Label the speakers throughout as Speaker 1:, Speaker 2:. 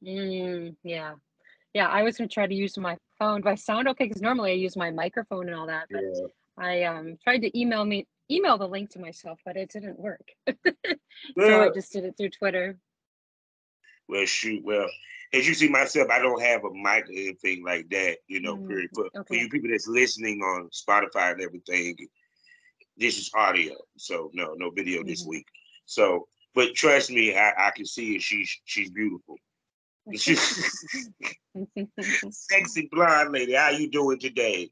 Speaker 1: Yeah. Yeah, I was gonna try to use my phone. Do I sound okay? Because normally I use my microphone and all that, but
Speaker 2: Yeah.
Speaker 1: I tried to email the link to myself, but it didn't work. So I
Speaker 2: Well,
Speaker 1: just did it through Twitter.
Speaker 2: well, shoot. Well, as you see myself, I don't have a mic or anything like that, period. For
Speaker 1: Okay.
Speaker 2: you people that's listening on Spotify and everything, this is audio. So no video this
Speaker 1: Mhm.
Speaker 2: week. So, but trust me, I can see it. She's beautiful. She's sexy blonde lady. How you doing today?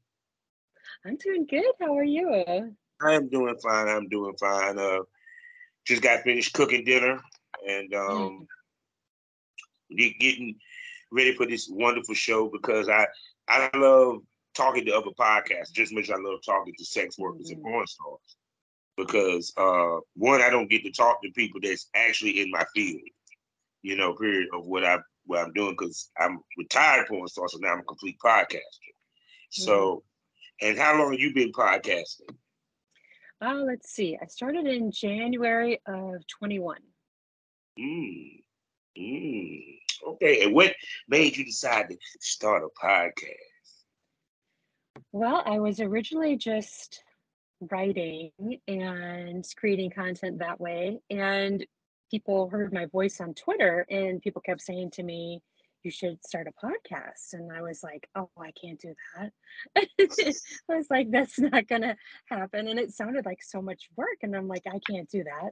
Speaker 1: I'm doing good. How are you?
Speaker 2: I am doing fine. I'm doing fine. Just got finished cooking dinner and
Speaker 1: Mm,
Speaker 2: getting ready for this wonderful show because I love talking to other podcasts just as much as I love talking to sex workers and
Speaker 1: mhm.
Speaker 2: porn stars. Because one, I don't get to talk to people that's actually in my field, period of what I'm doing because I'm retired porn star, so now I'm a complete podcaster.
Speaker 1: Mhm.
Speaker 2: So, and how long have you been podcasting?
Speaker 1: Let's see. I started in January of 21.
Speaker 2: Mm, okay, and what made you decide to start a podcast?
Speaker 1: Well, I was originally just writing and creating content that way. And people heard my voice on Twitter, and people kept saying to me, "You should start a podcast." And I was like, "Oh, I can't do that." I was like, "That's not going to happen." And it sounded like so much work. And I'm like, "I can't do that."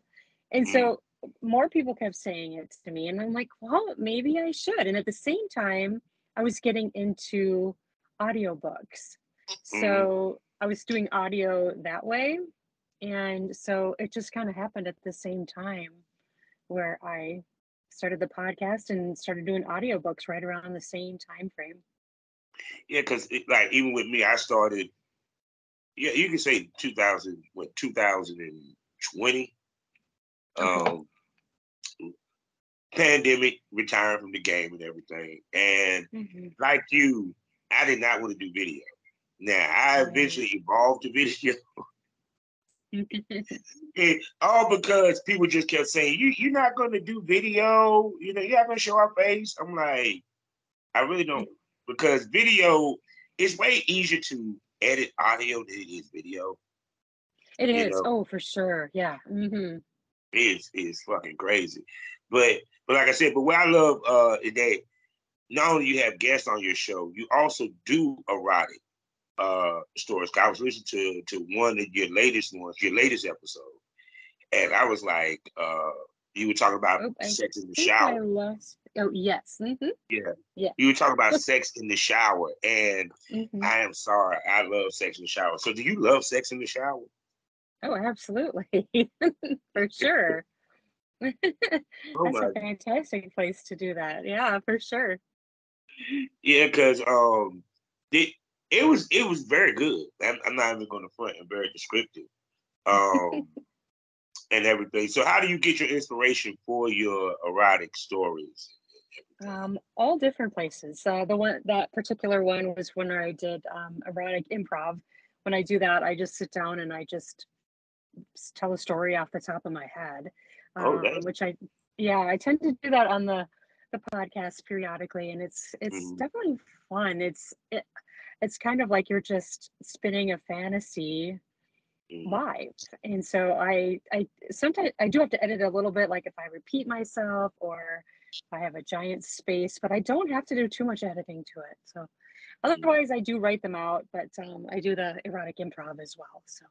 Speaker 1: And
Speaker 2: Mm,
Speaker 1: so more people kept saying it to me. And I'm like, "Well, maybe I should." And at the same time, I was getting into audiobooks.
Speaker 2: mm.
Speaker 1: So I was doing audio that way. And so it just kind of happened at the same time where I started the podcast and started doing audiobooks right around the same time frame.
Speaker 2: Yeah, because like even with me, I started. Yeah, you can say 2020.
Speaker 1: Okay.
Speaker 2: Um, Pandemic, retiring from the game and everything. And
Speaker 1: Hmm.
Speaker 2: like you, I did not want to do video. Now I
Speaker 1: Right.
Speaker 2: eventually evolved to video, all because people just kept saying, "You're not going to do video. You're not going to show our face." I'm like, I really don't, because video is way easier to edit audio than it is video.
Speaker 1: It
Speaker 2: You
Speaker 1: is.
Speaker 2: know,
Speaker 1: Oh, for sure. Yeah. Hmm.
Speaker 2: it's fucking crazy. But like I said, but what I love is that not only you have guests on your show, you also do erotic stories. 'Cause I was listening to one of your latest ones, your latest episode, and I was like, you were talking about
Speaker 1: Oh, I
Speaker 2: sex in the
Speaker 1: think I
Speaker 2: shower.
Speaker 1: lost. Oh, yes.
Speaker 2: Yeah,
Speaker 1: Yeah.
Speaker 2: you were talking about sex in the shower, and
Speaker 1: Hmm.
Speaker 2: I am sorry, I love sex in the shower. So, do you love sex in the shower?
Speaker 1: Oh, absolutely. For sure.
Speaker 2: Oh
Speaker 1: That's a
Speaker 2: my,
Speaker 1: fantastic place to do that. Yeah, for sure.
Speaker 2: yeah, because it it was very good. I'm not even going to front and very descriptive. Um, and everything. So how do you get your inspiration for your erotic stories and everything?
Speaker 1: All different places. That particular one was when I did erotic improv. When I do that, I just sit down and I just tell a story off the top of my head,
Speaker 2: Oh, that's
Speaker 1: which yeah, I tend to do that on the podcast periodically, and it's
Speaker 2: mm,
Speaker 1: definitely fun. It's kind of like you're just spinning a fantasy
Speaker 2: mm,
Speaker 1: live. And so I sometimes I do have to edit a little bit, like if I repeat myself or if I have a giant space, but I don't have to do too much editing to it. So
Speaker 2: mm.
Speaker 1: otherwise I do write them out, but I do the erotic improv as well. So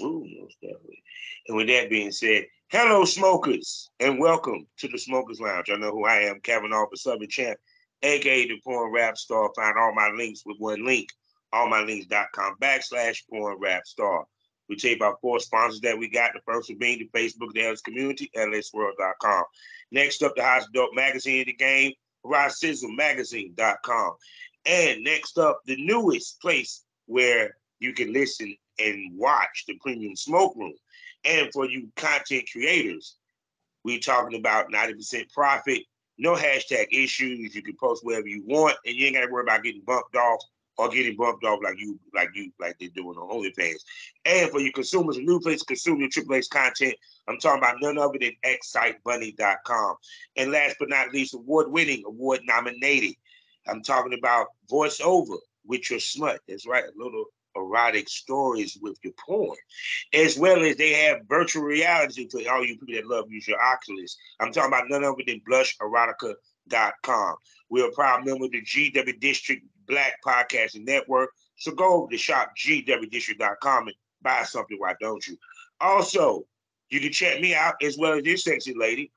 Speaker 2: Ooh, most definitely. And with that being said, hello, smokers, and welcome to the Smokers Lounge. I know who I am, Kevin Offer, Southern Champ, aka the Porn Rap Star. Find all my links with one link, allmylinks.com/Porn Rap Star. We tell you about four sponsors that we got. The first one being the Facebook the Ellis Community, lsworld.com. Next up, the hottest dope magazine in the game, RockSizzleMagazine.com. And next up, the newest place where you can listen and watch the Premium Smoke Room. And for you content creators, we talking about 90% profit, no hashtag issues. You can post wherever you want, and you ain't got to worry about getting bumped off or getting bumped off like they're doing on OnlyFans. And for your consumers, a new place to consume your Triple X content, I'm talking about none other than excitebunny.com. And last but not least, award-winning, award-nominated, I'm talking about voiceover with your smut. That's right, a little erotic stories with your porn, as well as they have virtual reality for all you people that love use your Oculus. I'm talking about none other than blusherotica.com. We're a proud member of the GW District Black Podcasting Network. So go over to shop gwdistrict.com and buy something, why don't you? Also, you can check me out as well as this sexy lady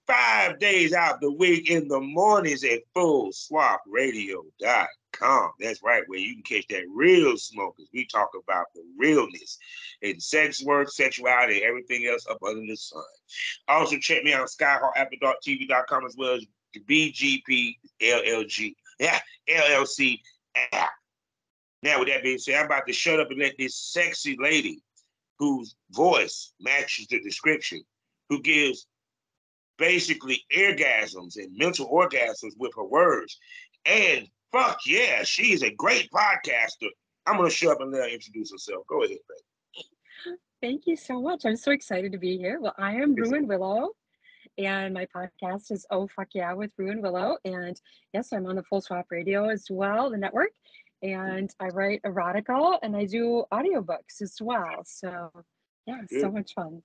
Speaker 2: 5 days out the week in the mornings at fullswapradio.com. That's right, where you can catch that real smokers. We talk about the realness in sex work, sexuality, and everything else up under the sun. Also, check me out on skyhawkafterdarktv.com as well as the BGP LLC app. Now, with that being said, I'm about to shut up and let this sexy lady whose voice matches the description, who gives basically orgasms and mental orgasms with her words. And fuck yeah, she's a great podcaster. I'm going to shut up and let her introduce herself. Go ahead, baby.
Speaker 1: Thank you so much. I'm so excited to be here. Well, I am Ruin Willow, and my podcast is Oh Fuck Yeah with Ruin Willow. And yes, I'm on the Full Swap Radio as well, the network. And I write erotica and I do audiobooks as well. So yeah, it's so much fun.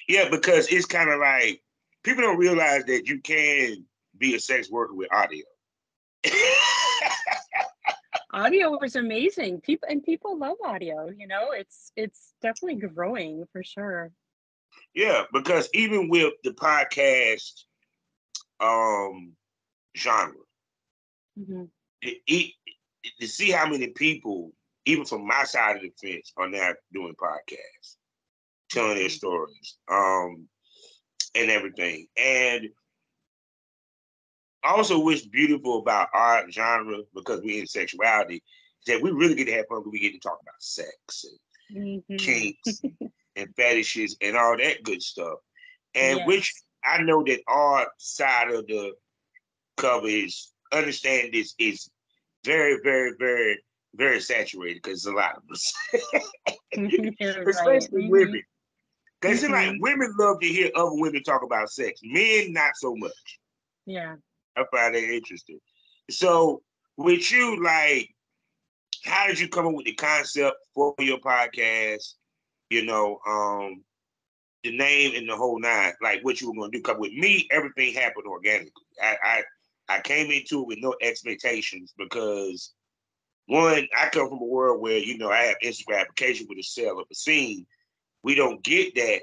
Speaker 2: Yeah, because it's kind of like, people don't realize that you can be a sex worker with audio.
Speaker 1: Audio is amazing. People love audio. You know, it's definitely growing for sure.
Speaker 2: Yeah, because even with the podcast genre, to see how many people, even from my side of the fence, are now doing podcasts, telling their stories, and everything. And also what's beautiful about our genre, because we're in sexuality, is that we really get to have fun because we get to talk about sex and kinks and fetishes and all that good stuff. And which I know that our side of the cover is, understand this, is very, very, very, very saturated because there's a lot of us. Especially women. Because it's like women love to hear other women talk about sex. Men, not so much.
Speaker 1: Yeah.
Speaker 2: I find that interesting. So with you, like, how did you come up with the concept for your podcast? You know, the name and the whole nine, like what you were going to do. Because with me, everything happened organically. I came into it with no expectations because, one, I come from a world where, you know, I have instant gratification with the sale of a scene. We don't get that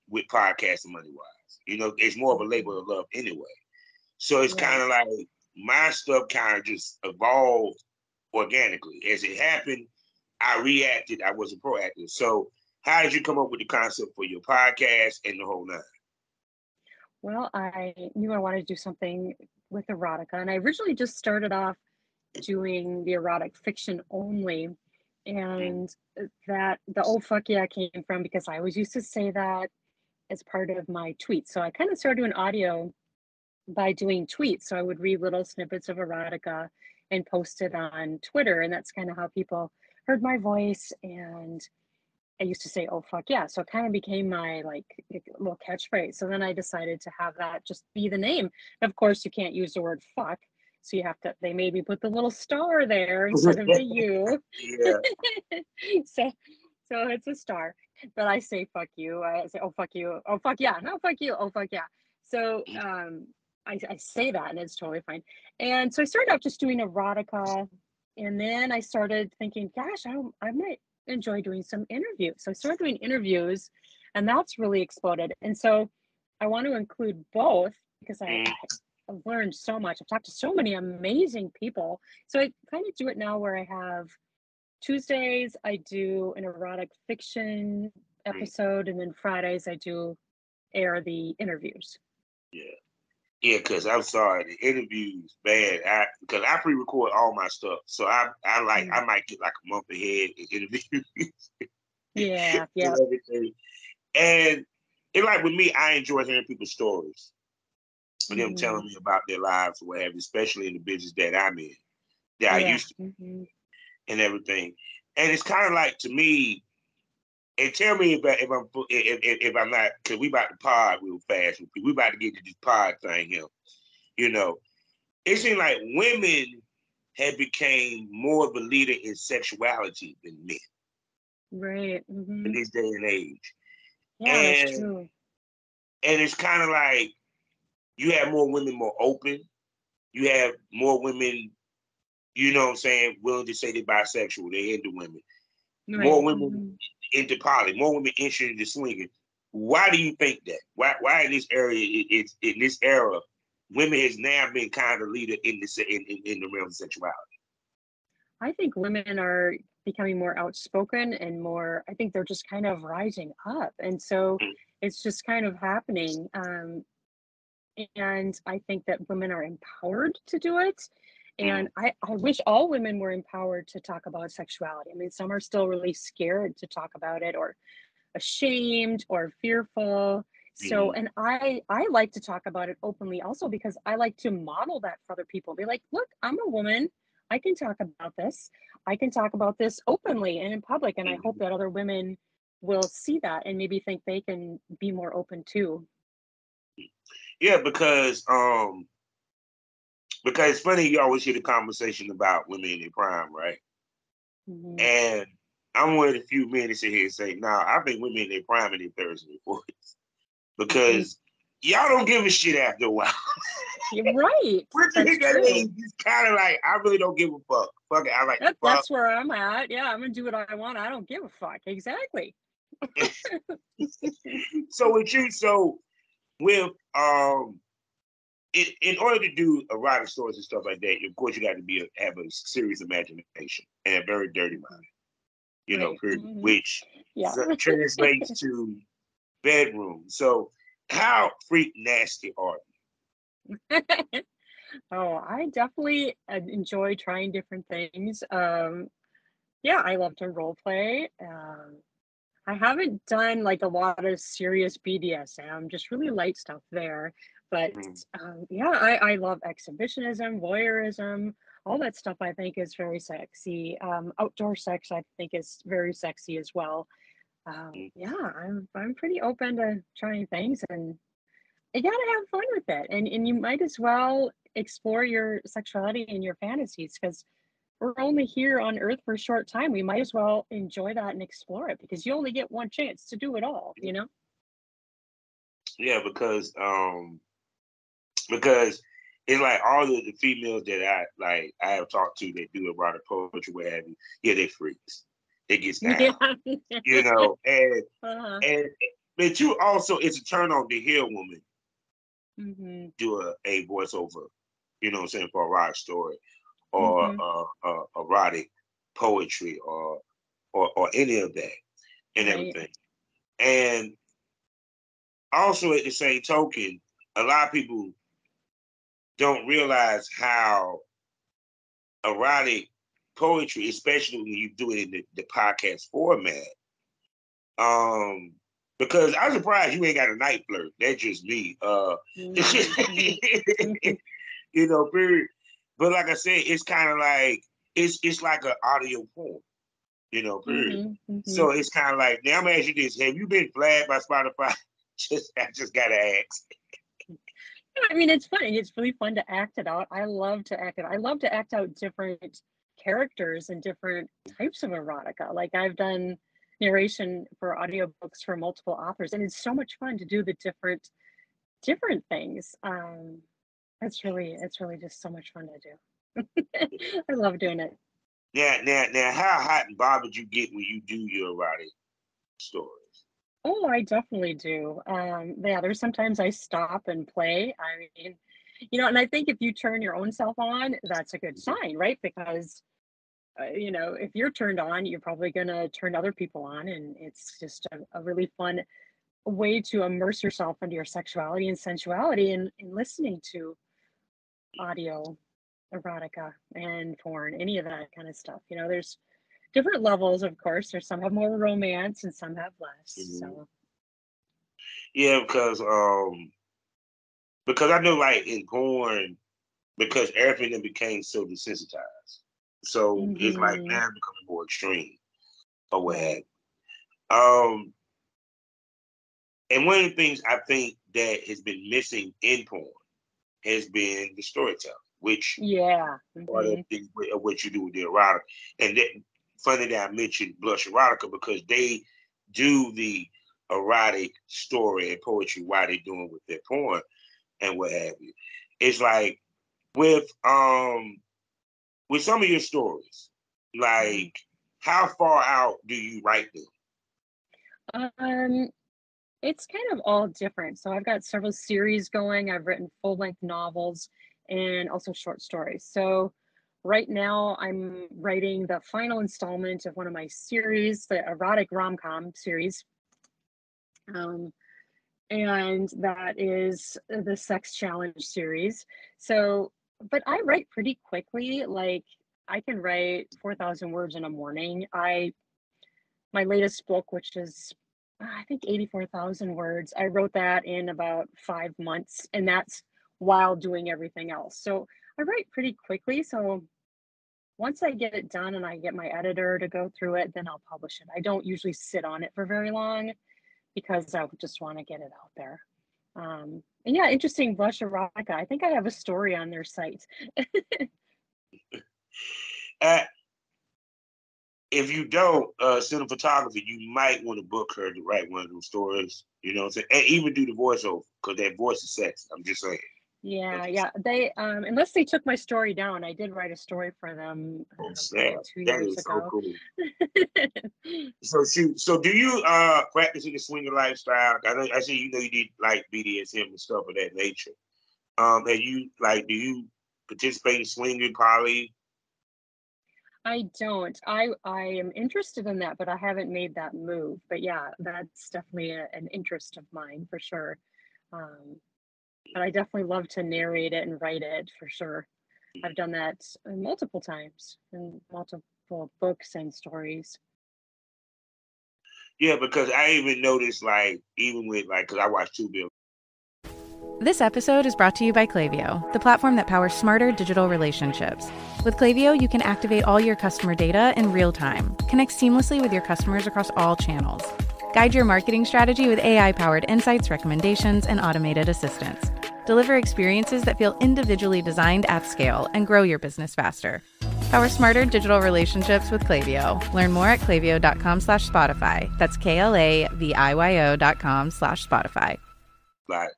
Speaker 2: with podcasting money-wise. You know, it's more of a labor of love anyway. So it's kind of like my stuff kind of just evolved organically. As it happened, I reacted. I wasn't proactive. So how did you come up with the concept for your podcast and the whole nine?
Speaker 1: Well, I knew I wanted to do something with erotica, and I originally just started off doing the erotic fiction only. And that the oh fuck yeah came from because I always used to say that as part of my tweets. So I kind of started doing audio by doing tweets. So I would read little snippets of erotica and post it on Twitter. And that's kind of how people heard my voice. And I used to say, oh, fuck yeah. So it kind of became my like little catchphrase. So then I decided to have that just be the name. And of course, you can't use the word fuck. So you have to, they made me put the little star there instead of the U. So it's a star. But I say fuck you. I say, oh, fuck you. Oh, fuck yeah. No, fuck you. Oh, fuck yeah. So I say that and it's totally fine. And so I started out just doing erotica. And then I started thinking, gosh, I might enjoy doing some interviews. So I started doing interviews and that's really exploded. And so I want to include both because I've learned so much. I've talked to so many amazing people. So I kind of do it now where I have Tuesdays, I do an erotic fiction episode, and then Fridays, I do air the interviews.
Speaker 2: Yeah, because I'm sorry, the interviews, man, because I pre-record all my stuff. So I might get like a month ahead in interviews.
Speaker 1: Yeah.
Speaker 2: And it, like with me, I enjoy hearing people's stories. For them telling me about their lives or what have you, especially in the business that I'm in. that I
Speaker 1: Yeah.
Speaker 2: used to and everything. And it's kind of like to me, and tell me if I'm not, because we about to pod real fast. We about to get to this pod thing here. You know, it seems like women have became more of a leader in sexuality than men
Speaker 1: Right.
Speaker 2: in this day and age.
Speaker 1: Yeah, that's
Speaker 2: And
Speaker 1: true.
Speaker 2: and it's kind of like you have more women more open. You have more women, you know what I'm saying, willing to say they're bisexual, they're into women. More
Speaker 1: Right.
Speaker 2: women into poly, more women interested in swinging. Why do you think that? Why in this area, it's in this era, women has now been kind of leader in the realm of sexuality?
Speaker 1: I think women are becoming more outspoken and more, I think they're just kind of rising up. And so it's just kind of happening. And I think that women are empowered to do it.
Speaker 2: Mm-hmm.
Speaker 1: And I wish all women were empowered to talk about sexuality. I mean, some are still really scared to talk about it or ashamed or fearful. So,
Speaker 2: Mm-hmm.
Speaker 1: and I like to talk about it openly also because I like to model that for other people. Be like, look, I'm a woman. I can talk about this. I can talk about this openly and in public. And I hope
Speaker 2: Mm-hmm.
Speaker 1: that other women will see that and maybe think they can be more open too.
Speaker 2: Yeah, because it's funny you always hear the conversation about women in their prime, right?
Speaker 1: Mhm.
Speaker 2: And I'm one of the few men that sit here and say, nah, I think women in their prime in their 30s and their 40s
Speaker 1: Mhm.
Speaker 2: because y'all don't give a shit after a while.
Speaker 1: You're right.
Speaker 2: Once you
Speaker 1: That's
Speaker 2: hit that
Speaker 1: true.
Speaker 2: age, it's kind of like I really don't give a fuck. Fuck it, I like to fuck.
Speaker 1: That's where I'm at. Yeah, I'm gonna do what I want. I don't give a fuck. Exactly.
Speaker 2: So with you, so with in order to do erotic stories and stuff like that, of course you got to have a serious imagination and a very dirty mind. You know,
Speaker 1: Right.
Speaker 2: period, which
Speaker 1: Yeah.
Speaker 2: translates to bedroom. So how freak nasty are
Speaker 1: Oh, I definitely enjoy trying different things. Yeah, I love to role play. I haven't done like a lot of serious BDSM, just really light stuff there. But
Speaker 2: you?
Speaker 1: yeah, I love exhibitionism, voyeurism, all that stuff I think is very sexy. Outdoor sex I think is very sexy as well. Yeah, I'm pretty open to trying things and you gotta have fun with it. And you might as well explore your sexuality and your fantasies because we're only here on earth for a short time. We might as well enjoy that and explore it because you only get one chance to do it all, you know?
Speaker 2: Yeah, because it's like all of the females that I have talked to that do erotic poetry, what have you. Yeah, they freaks. They gets down,
Speaker 1: Yeah.
Speaker 2: you know,
Speaker 1: uh-huh.
Speaker 2: and but you also it's a turn on to hear a woman
Speaker 1: hmm
Speaker 2: do a voiceover, you know what I'm saying, for a erotic story or
Speaker 1: hmm
Speaker 2: erotic poetry or any of that and
Speaker 1: Right.
Speaker 2: everything. And also at the same token, a lot of people don't realize how erotic poetry, especially when you do it in the podcast format. Um, because I'm surprised you ain't got a night flirt. That's just me.
Speaker 1: Mm-hmm.
Speaker 2: You know, period. But like I said, it's kind of like it's like an audio poem. You know, period.
Speaker 1: hmm hmm
Speaker 2: So it's kind of like now I'm asking you this: have you been flagged by Spotify? I just gotta ask.
Speaker 1: I mean, it's funny. It's really fun to act it out. I love to act it. I love to act out different characters and different types of erotica. Like I've done narration for audiobooks for multiple authors, and it's so much fun to do the different things. It's really just so much fun to do. I love doing it.
Speaker 2: Now, how hot and bothered you get when you do your erotic stories?
Speaker 1: Oh, I definitely do. Yeah, there's sometimes I stop and play. I mean, and I think if you turn your own self on, that's a good sign, right? Because if you're turned on, you're probably gonna turn other people on, and it's just a really fun way to immerse yourself into your sexuality and sensuality and listening to audio, erotica, and porn, any of that kind of stuff. There's different levels, of course. There's some have more romance and some have less.
Speaker 2: Mhm.
Speaker 1: So,
Speaker 2: Yeah, because I know like in porn, because everything became so desensitized. So it's like
Speaker 1: Mm-hmm.
Speaker 2: now it's becoming more extreme or what have
Speaker 1: Right.
Speaker 2: you. And one of the things I think that has been missing in porn has been the storytelling, which
Speaker 1: Yeah.
Speaker 2: part
Speaker 1: Mm-hmm.
Speaker 2: of what you do with the erotic. And that, funny that I mentioned Blush Erotica because they do the erotic story and poetry while they're doing with their porn and what have you. It's like with some of your stories,
Speaker 1: Mm-hmm.
Speaker 2: like how far out do you write them?
Speaker 1: Um, it's kind of all different. So I've got several series going. I've written full-length novels and also short stories. So right now I'm writing the final installment of one of my series, the erotic rom-com series. Um, and that is the Sex Challenge series. So, but I write pretty quickly. Like I can write 4,000 words in a morning. My latest book, which is I think 84,000 words, I wrote that in about 5 months, and that's while doing everything else. So I write pretty quickly. So once I get it done and I get my editor to go through it, then I'll publish it. I don't usually sit on it for very long because I just want to get it out there. And yeah, interesting. Blush Erotica. I think I have a story on their site.
Speaker 2: Uh, if you don't, cinematography, you might want to book her to write one of those stories. You know what I'm saying? And even do the voiceover because that voice is sexy. I'm just saying. I'm
Speaker 1: Yeah,
Speaker 2: just
Speaker 1: yeah. They unless they took my story down, I did write a story for them
Speaker 2: saying.
Speaker 1: probably two
Speaker 2: That
Speaker 1: years
Speaker 2: is so
Speaker 1: ago.
Speaker 2: cool. So shoot. So do you practice in the swinger lifestyle? I see you know you did like BDSM and stuff of that nature. And you like do you participate in swinging poly?
Speaker 1: I don't. I am interested in that, but I haven't made that move. But yeah, that's definitely an interest of mine for sure. Um, but I definitely love to narrate it and write it for sure. I've done that multiple times in multiple books and stories.
Speaker 2: Yeah, because I even noticed like even with like because I watched Two Bill.
Speaker 3: This episode is brought to you by Klaviyo, the platform that powers smarter digital relationships. With Klaviyo, you can activate all your customer data in real time, connect seamlessly with your customers across all channels, guide your marketing strategy with AI-powered insights, recommendations, and automated assistance, deliver experiences that feel individually designed at scale, and grow your business faster. Power smarter digital relationships with Klaviyo. Learn more at klaviyo.com/Spotify. That's KLAVIYO.com/Spotify.
Speaker 2: Like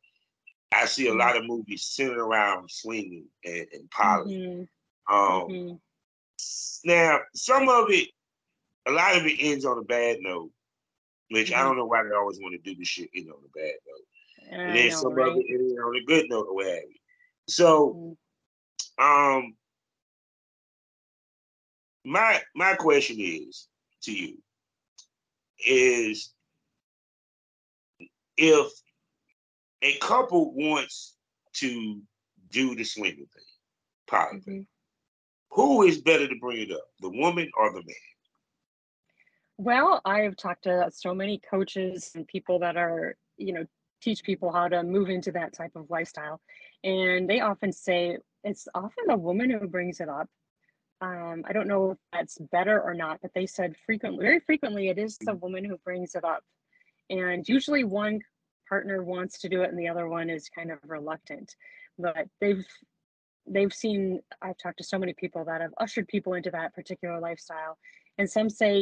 Speaker 2: I see a
Speaker 1: Mm,
Speaker 2: lot of movies centered around swinging and poly.
Speaker 1: mm-hmm,
Speaker 2: Um,
Speaker 1: mm-hmm,
Speaker 2: now some of it, a lot of it ends on a bad note, which I
Speaker 1: mm-hmm.
Speaker 2: don't know why they always want to do this shit end on a bad note. And
Speaker 1: I
Speaker 2: then
Speaker 1: know,
Speaker 2: some of
Speaker 1: right?
Speaker 2: it ends on a good note or what have you. So
Speaker 1: Mm-hmm,
Speaker 2: um my question is to you is if a couple wants to do the swinging thing, poly thing,
Speaker 1: mm-hmm.
Speaker 2: who is better to bring it up, the woman or the man?
Speaker 1: Well, I've talked to so many coaches and people that are, teach people how to move into that type of lifestyle. And they often say it's often the woman who brings it up. I don't know if that's better or not, but they said very frequently, it is the woman who brings it up. And usually one partner wants to do it and the other one is kind of reluctant. But they've seen, I've talked to so many people that have ushered people into that particular lifestyle. And some say,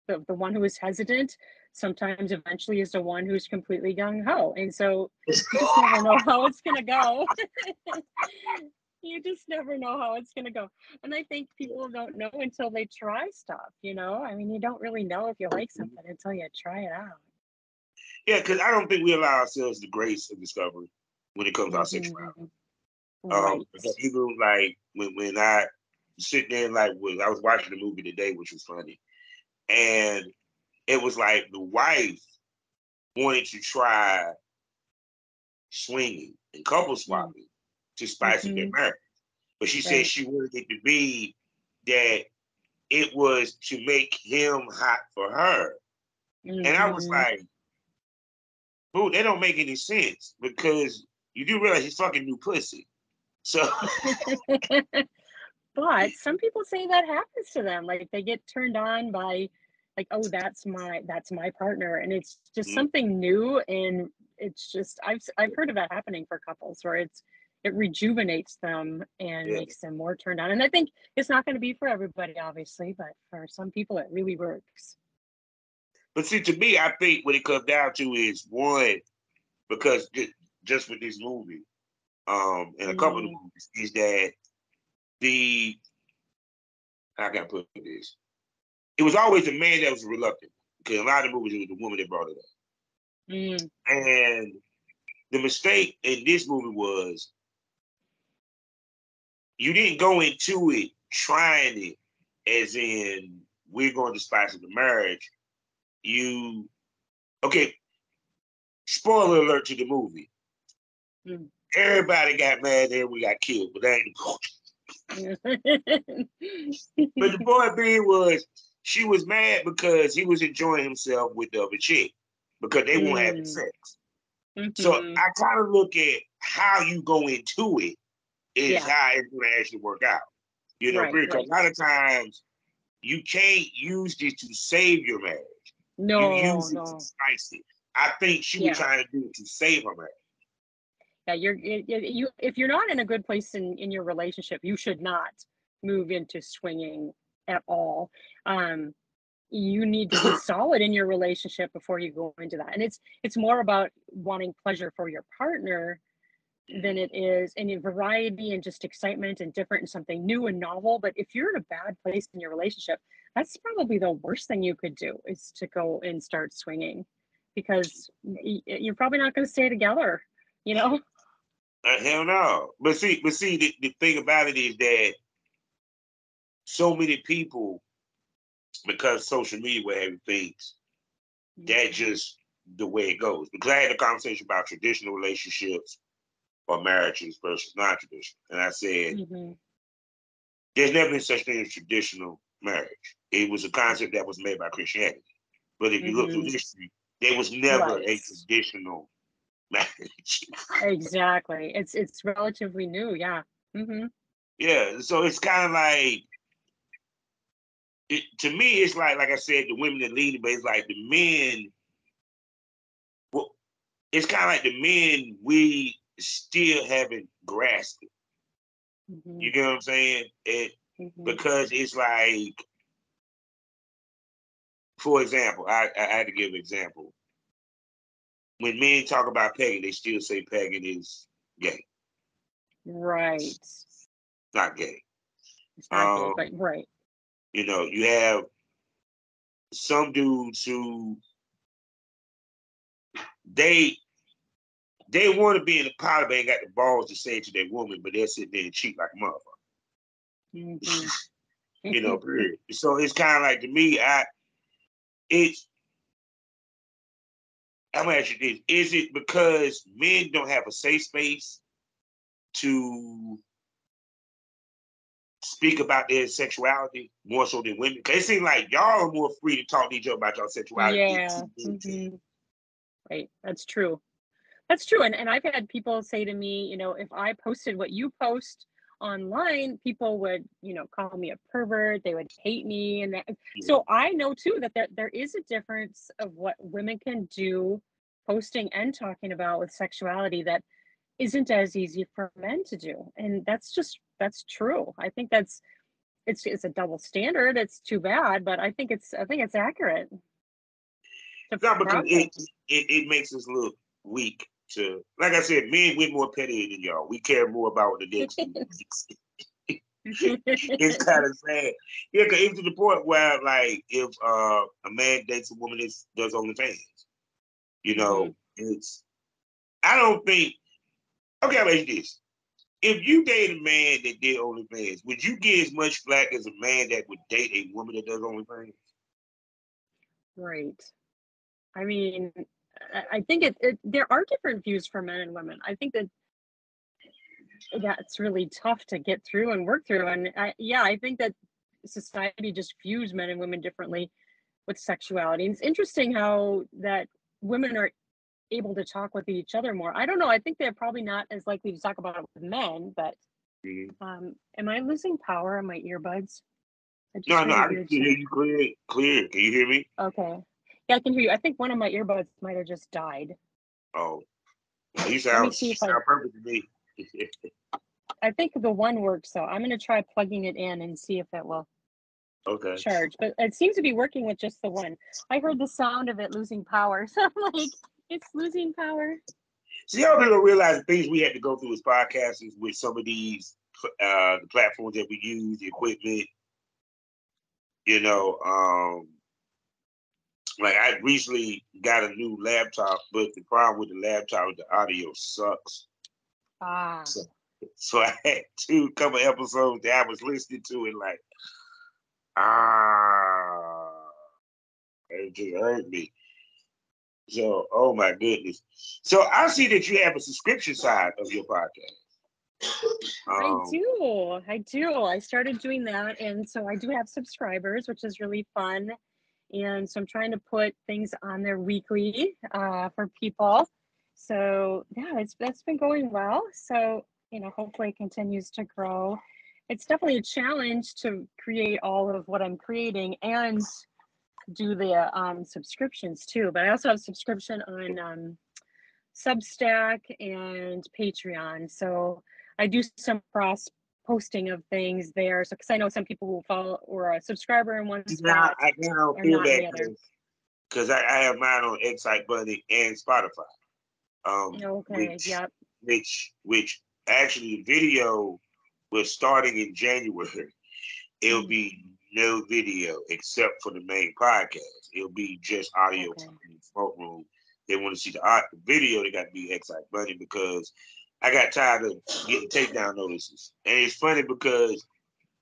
Speaker 1: the one who is hesitant sometimes eventually is the one who's completely gung ho. And so you just never know how it's going to go. You just never know how it's going to go. And I think people don't know until they try stuff. I mean, you don't really know if you like something until you try it out.
Speaker 2: Yeah, because I don't think we allow ourselves the grace of discovery when it comes to our sexuality.
Speaker 1: Hmm. Right.
Speaker 2: Because even like when I sit there and like I was watching the movie today, which was funny, and it was like the wife wanted to try swinging and couple swapping to spice up their
Speaker 1: Mm-hmm.
Speaker 2: marriage, but she said
Speaker 1: Right.
Speaker 2: she wanted it to be that it was to make him hot for her, and I was
Speaker 1: Mm-hmm.
Speaker 2: like, "Boo, that don't make any sense because you do realize he's fucking new pussy." So
Speaker 1: But some people say that happens to them, like, they get turned on by, like, "Oh, that's my partner," and it's just
Speaker 2: Mhm.
Speaker 1: something new, and it's just I've heard of that happening for couples where it rejuvenates them and
Speaker 2: Yeah.
Speaker 1: makes them more turned on, and I think it's not gonna be for everybody, obviously, but for some people, it really works.
Speaker 2: But see, to me, I think what it comes down to is one, because just with this movie, and a couple of
Speaker 1: Mhm.
Speaker 2: movies, is that the how can I put this? It was always the man that was reluctant. Because a lot of movies, it was the woman that brought it up.
Speaker 1: Mm.
Speaker 2: And the mistake in this movie was you didn't go into it trying it as in we're going to spice up the marriage. You okay, spoiler alert to the movie.
Speaker 1: Mm.
Speaker 2: Everybody got mad and we got killed, but that ain't the point. But the point being was she was mad because he was enjoying himself with the other chick because they weren't having
Speaker 1: Mm.
Speaker 2: sex. So
Speaker 1: Mhm.
Speaker 2: I kind of look at how you go into it is
Speaker 1: Yeah,
Speaker 2: how it's going to actually work out.
Speaker 1: right,
Speaker 2: Because
Speaker 1: right.
Speaker 2: a lot of times you can't use this to save your marriage. You
Speaker 1: No,
Speaker 2: use it to
Speaker 1: no.
Speaker 2: spice it. I think she was
Speaker 1: Yeah.
Speaker 2: trying to do it to save her marriage.
Speaker 1: Yeah, you if you're not in a good place in your relationship, you should not move into swinging at all. Um, you need to be solid in your relationship before you go into that. And it's more about wanting pleasure for your partner than
Speaker 2: Mhm.
Speaker 1: it is any variety and just excitement and different and something new and novel. But if you're in a bad place in your relationship, that's probably the worst thing you could do is to go and start swinging because you're probably not going to stay together, you know?
Speaker 2: Hell no. But see, the thing about it is that so many people, because social media will have things, that
Speaker 1: Mhm.
Speaker 2: just the way it goes. Because I had a conversation about traditional relationships or marriages versus non-traditional, and I said
Speaker 1: Mhm.
Speaker 2: there's never been such thing as traditional marriage. It was a concept that was made by Christianity. But if you look through
Speaker 1: Mhm.
Speaker 2: history, there was never
Speaker 1: Right.
Speaker 2: a traditional marriage.
Speaker 1: Exactly. It's relatively new, yeah. Mhm.
Speaker 2: Yeah, so it's kind of like to me, it's like I said, the women that lead it, but it's like the men. Well, it's kind of like the men we still haven't grasped it. You
Speaker 1: Mhm.
Speaker 2: get what I'm saying?
Speaker 1: Mhm.
Speaker 2: Because it's like, for example, I had to give an example. When men talk about pegging, they still say pegging is gay.
Speaker 1: Right.
Speaker 2: It's not gay.
Speaker 1: It's not gay, but
Speaker 2: Um,
Speaker 1: right.
Speaker 2: you have some dudes who they they want to be in the poly, but ain't got the balls to say it to their woman, but they're sitting there and cheat like a motherfucker.
Speaker 1: Mhm.
Speaker 2: Period. So it's kind of like to me, it's I'm gonna ask you this: is it because men don't have a safe space to speak about their sexuality more so than women? Because it seems like y'all are more free to talk to each other about your sexuality
Speaker 1: Yeah.
Speaker 2: than men can.
Speaker 1: Mhm. Right. That's true. That's true, and I've had people say to me, if I posted what you post online, people would, call me a pervert, they would hate me, and that
Speaker 2: Yeah.
Speaker 1: so I know too that there is a difference of what women can do posting and talking about with sexuality that isn't as easy for men to do, and that's true. I think it's a double standard, it's too bad, but I think it's accurate. It's
Speaker 2: Not
Speaker 1: a
Speaker 2: because
Speaker 1: problem.
Speaker 2: it makes us look weak. To like I said, men we're more petty than y'all. We care more about what the next dude thinks. It's kind of sad. Yeah, because even to the point where, like, if a man dates a woman that does OnlyFans,
Speaker 1: Mhm.
Speaker 2: it's. I don't think. Okay, I'll ask you this: if you date a man that did OnlyFans, would you get as much flack as a man that would date a woman that does OnlyFans?
Speaker 1: Right. I mean, I think there are different views for men and women. I think that's really tough to get through and work through. And yeah, I think that society just views men and women differently with sexuality. And it's interesting how that women are able to talk with each other more. I don't know. I think they're probably not as likely to talk about it with men, but
Speaker 2: Mhm.
Speaker 1: Am I losing power on my earbuds? I just
Speaker 2: No,
Speaker 1: heard
Speaker 2: I
Speaker 1: a
Speaker 2: can
Speaker 1: weird
Speaker 2: still hear
Speaker 1: sound.
Speaker 2: you clear. Clear. Can you hear me?
Speaker 1: Okay. Yeah, I can hear you. I think one of my earbuds might have just died.
Speaker 2: Oh, you
Speaker 1: Let me
Speaker 2: sound
Speaker 1: see if I
Speaker 2: perfect to me.
Speaker 1: I think the one works, so I'm gonna try plugging it in and see if it will
Speaker 2: Okay.
Speaker 1: charge. But it seems to be working with just the one. I heard the sound of it losing power, so I'm like, it's losing power.
Speaker 2: See, y'all don't realize the things we had to go through as podcasters with some of these the platforms that we use, the equipment. You know, like I recently got a new laptop, but the problem with the laptop is the audio sucks.
Speaker 1: Ah,
Speaker 2: So, so I had two couple episodes that I was listening to and like, it just hurt me. So, oh my goodness. So I see that you have a subscription side of your podcast.
Speaker 1: I
Speaker 2: Um,
Speaker 1: do. I do. I started doing that, and so I do have subscribers, which is really fun. And so I'm trying to put things on there weekly for people. So yeah, that's been going well. So hopefully it continues to grow. It's definitely a challenge to create all of what I'm creating and do the subscriptions too. But I also have subscription on Substack and Patreon. So I do some cross posting of things there. So because I know some people who follow or a subscriber in one
Speaker 2: now
Speaker 1: spot
Speaker 2: I kind of
Speaker 1: are
Speaker 2: feel
Speaker 1: not in
Speaker 2: bad
Speaker 1: the other.
Speaker 2: because I have mine on Excite Buddy and Spotify.
Speaker 1: Okay.
Speaker 2: Which
Speaker 1: Yep.
Speaker 2: which actually the video was starting in January. It'll
Speaker 1: Mm,
Speaker 2: be no video except for the main podcast. It'll be just audio
Speaker 1: okay.
Speaker 2: in the smoke room. They want to see the video. They got to be Excite Buddy because I got tired of getting takedown notices. And it's funny because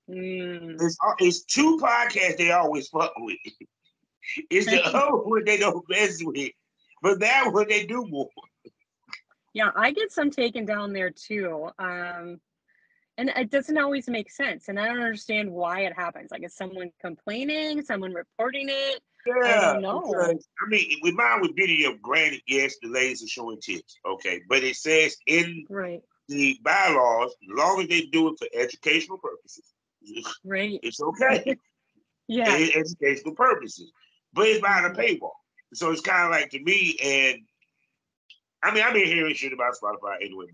Speaker 1: Mm.
Speaker 2: it's two podcasts they always fuck with. It's the other one they don't mess with, but that one they do more.
Speaker 1: Yeah, I get some taken down there too. And it doesn't always make sense. And I don't understand why it happens. Like, is someone complaining, someone reporting it? I
Speaker 2: Yeah,
Speaker 1: don't know.
Speaker 2: because I mean, with mine with video, granted, yes, the ladies are showing tits, okay, but it says in
Speaker 1: Right.
Speaker 2: the bylaws, as long as they do it for educational purposes,
Speaker 1: Right.
Speaker 2: it's okay.
Speaker 1: Yeah.
Speaker 2: Educational purposes, but it's behind a
Speaker 1: Mhm.
Speaker 2: paywall. So it's kind of like to me, and I mean, I've been hearing shit about Spotify anyway,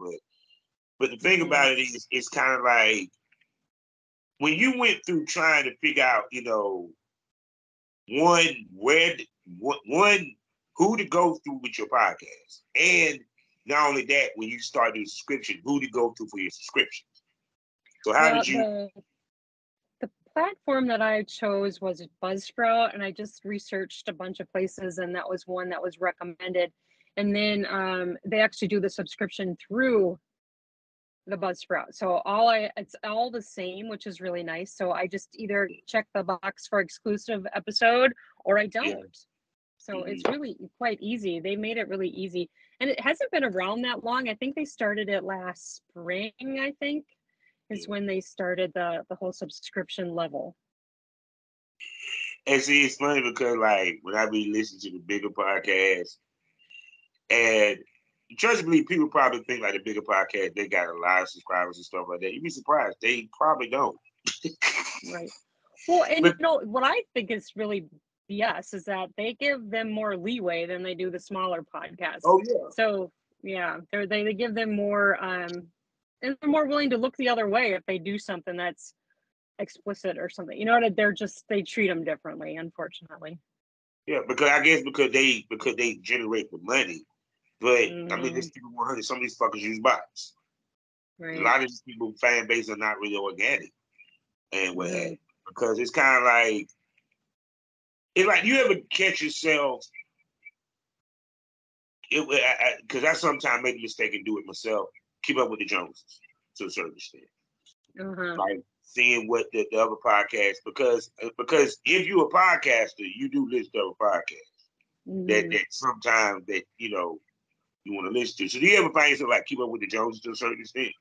Speaker 2: but the thing
Speaker 1: Mhm.
Speaker 2: about it is, it's kind of like when you went through trying to figure out, one where one who to go through with your podcast, and not only that, when you start doing subscription, who to go through for your subscription. So how
Speaker 1: Well,
Speaker 2: did you?
Speaker 1: the platform that I chose was Buzzsprout, and I just researched a bunch of places, and that was one that was recommended. And then they actually do the subscription through the Buzzsprout. So it's all the same, which is really nice. So I just either check the box for exclusive episode or I
Speaker 2: Yeah.
Speaker 1: don't. So
Speaker 2: Mhm.
Speaker 1: it's really quite easy. They made it really easy. And it hasn't been around that long. I think they started it last spring, I think, is
Speaker 2: Yeah.
Speaker 1: when they started the whole subscription level.
Speaker 2: And see, it's funny because like when I be listening to the bigger podcasts, and trust me, people probably think like the bigger podcast they got a lot of subscribers and stuff like that. You'd be surprised they probably don't.
Speaker 1: Right. Well, and
Speaker 2: But
Speaker 1: what I think is really BS is that they give them more leeway than they do the smaller podcasts.
Speaker 2: oh yeah,
Speaker 1: So yeah, they give them more and they're more willing to look the other way if they do something that's explicit or something. You know what? They treat them differently, unfortunately.
Speaker 2: yeah, because I guess because they generate the money. But I mean,
Speaker 1: Hmm.
Speaker 2: this people 100. Some of these fuckers use bots. A
Speaker 1: Right.
Speaker 2: lot of these people fan base are not really organic and what have
Speaker 1: Hmm.
Speaker 2: you. Because it's kind of like it's like you ever catch yourself. Because I sometimes make a mistake and do it myself. Keep up with the Joneses to a certain extent.
Speaker 1: Uh-huh.
Speaker 2: Like seeing what the other podcasts because if you're a podcaster, you do listen to other podcasts
Speaker 1: Hmm.
Speaker 2: that sometimes that you want to listen to. So do you ever find yourself like keep up with the Joneses to a certain extent?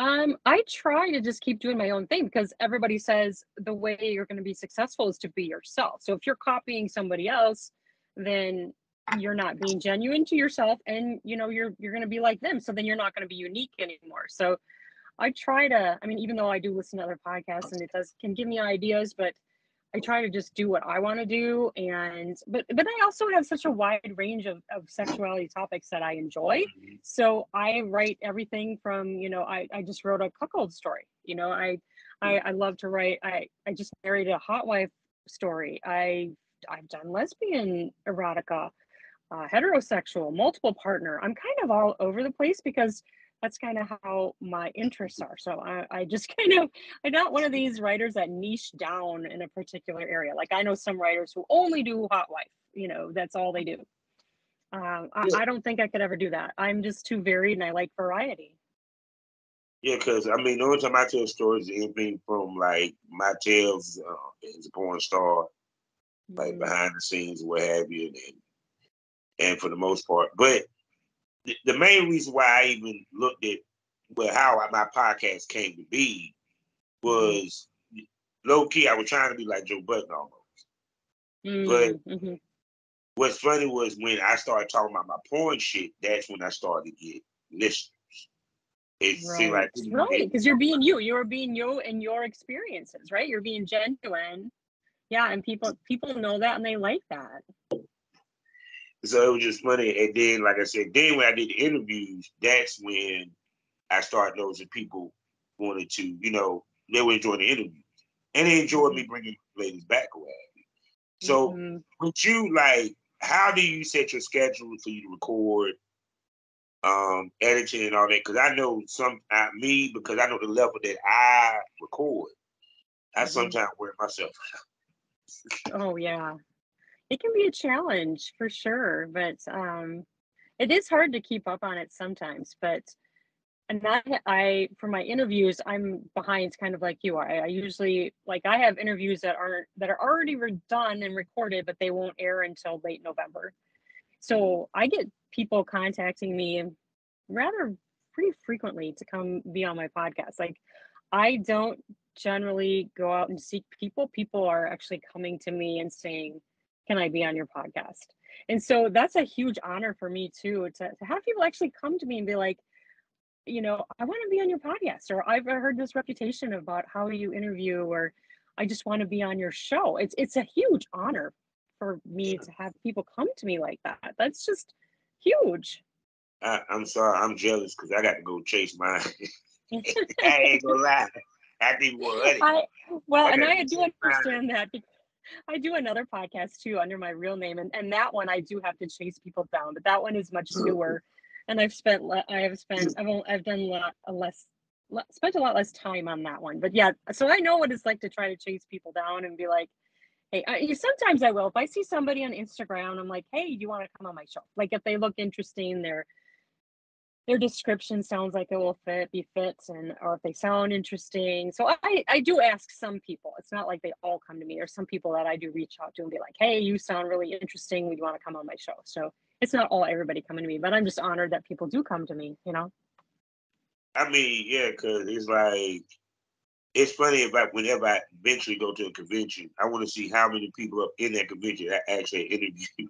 Speaker 1: I try to just keep doing my own thing because everybody says the way you're going to be successful is to be yourself. So if you're copying somebody else, then you're not being genuine to yourself, and you're going to be like them. So then you're not going to be unique anymore. So I try to, I mean, even though I do listen to other podcasts and can give me ideas, but I try to just do what I want to do. And but I also have such a wide range of sexuality topics that I enjoy. So I write everything from, I just wrote a cuckold story. I love to write. I just married a hot wife story. I've done lesbian erotica, heterosexual, multiple partner. I'm kind of all over the place because that's kind of how my interests are. So I just I'm not one of these writers that niche down in a particular area. Like I know some writers who only do hot wife, that's all they do. I don't think I could ever do that. I'm just too varied and I like variety.
Speaker 2: Yeah, because I mean, the only time I tell stories is anything from like my tales as a porn star, like behind the scenes, what have you, and for the most part. But the main reason why I even looked at how my podcast came to be was low key. I was trying to be like Joe Budden almost. But what's funny was when I started talking about my porn shit, that's when I started to get listeners. It seemed like
Speaker 1: because you're being you. You're being you and your experiences, right? You're being genuine. Yeah, and people know that and they like that.
Speaker 2: So it was just funny. And then, like I said, then when I did the interviews, that's when I started noticing people wanted to, they were enjoying the interviews. And they enjoyed me bringing ladies back away. So with you, like, how do you set your schedule for you to record, editing and all that? Because I know because I know the level that I record, I sometimes wear myself out.
Speaker 1: Oh, yeah. It can be a challenge for sure, but it is hard to keep up on it sometimes. But for my interviews, I'm behind kind of like you are. I usually I have interviews that are already done and recorded, but they won't air until late November. So I get people contacting me pretty frequently to come be on my podcast. Like I don't generally go out and seek people. People are actually coming to me and saying, can I be on your podcast? And so that's a huge honor for me too, to have people actually come to me and be like, I want to be on your podcast, or I've heard this reputation about how you interview, or I just want to be on your show. It's a huge honor for me to have people come to me like that. That's just huge.
Speaker 2: I'm sorry, I'm jealous because I got to go chase mine. I ain't gonna lie. I need more money.
Speaker 1: I do understand that. I do another podcast too under my real name, and that one I do have to chase people down, but that one is much newer, and I've spent spent a lot less time on that one. But yeah, so I know what it's like to try to chase people down and be like, hey, sometimes I will. If I see somebody on Instagram, I'm like, hey, do you want to come on my show? Like if they look interesting, their description sounds like it will be fit, or if they sound interesting. So I do ask some people. It's not like they all come to me. There's some people that I do reach out to and be like, hey, you sound really interesting. Would you want to come on my show? So it's not everybody coming to me, but I'm just honored that people do come to me,
Speaker 2: I mean, yeah, because it's funny whenever I eventually go to a convention, I want to see how many people up in that convention I actually interview.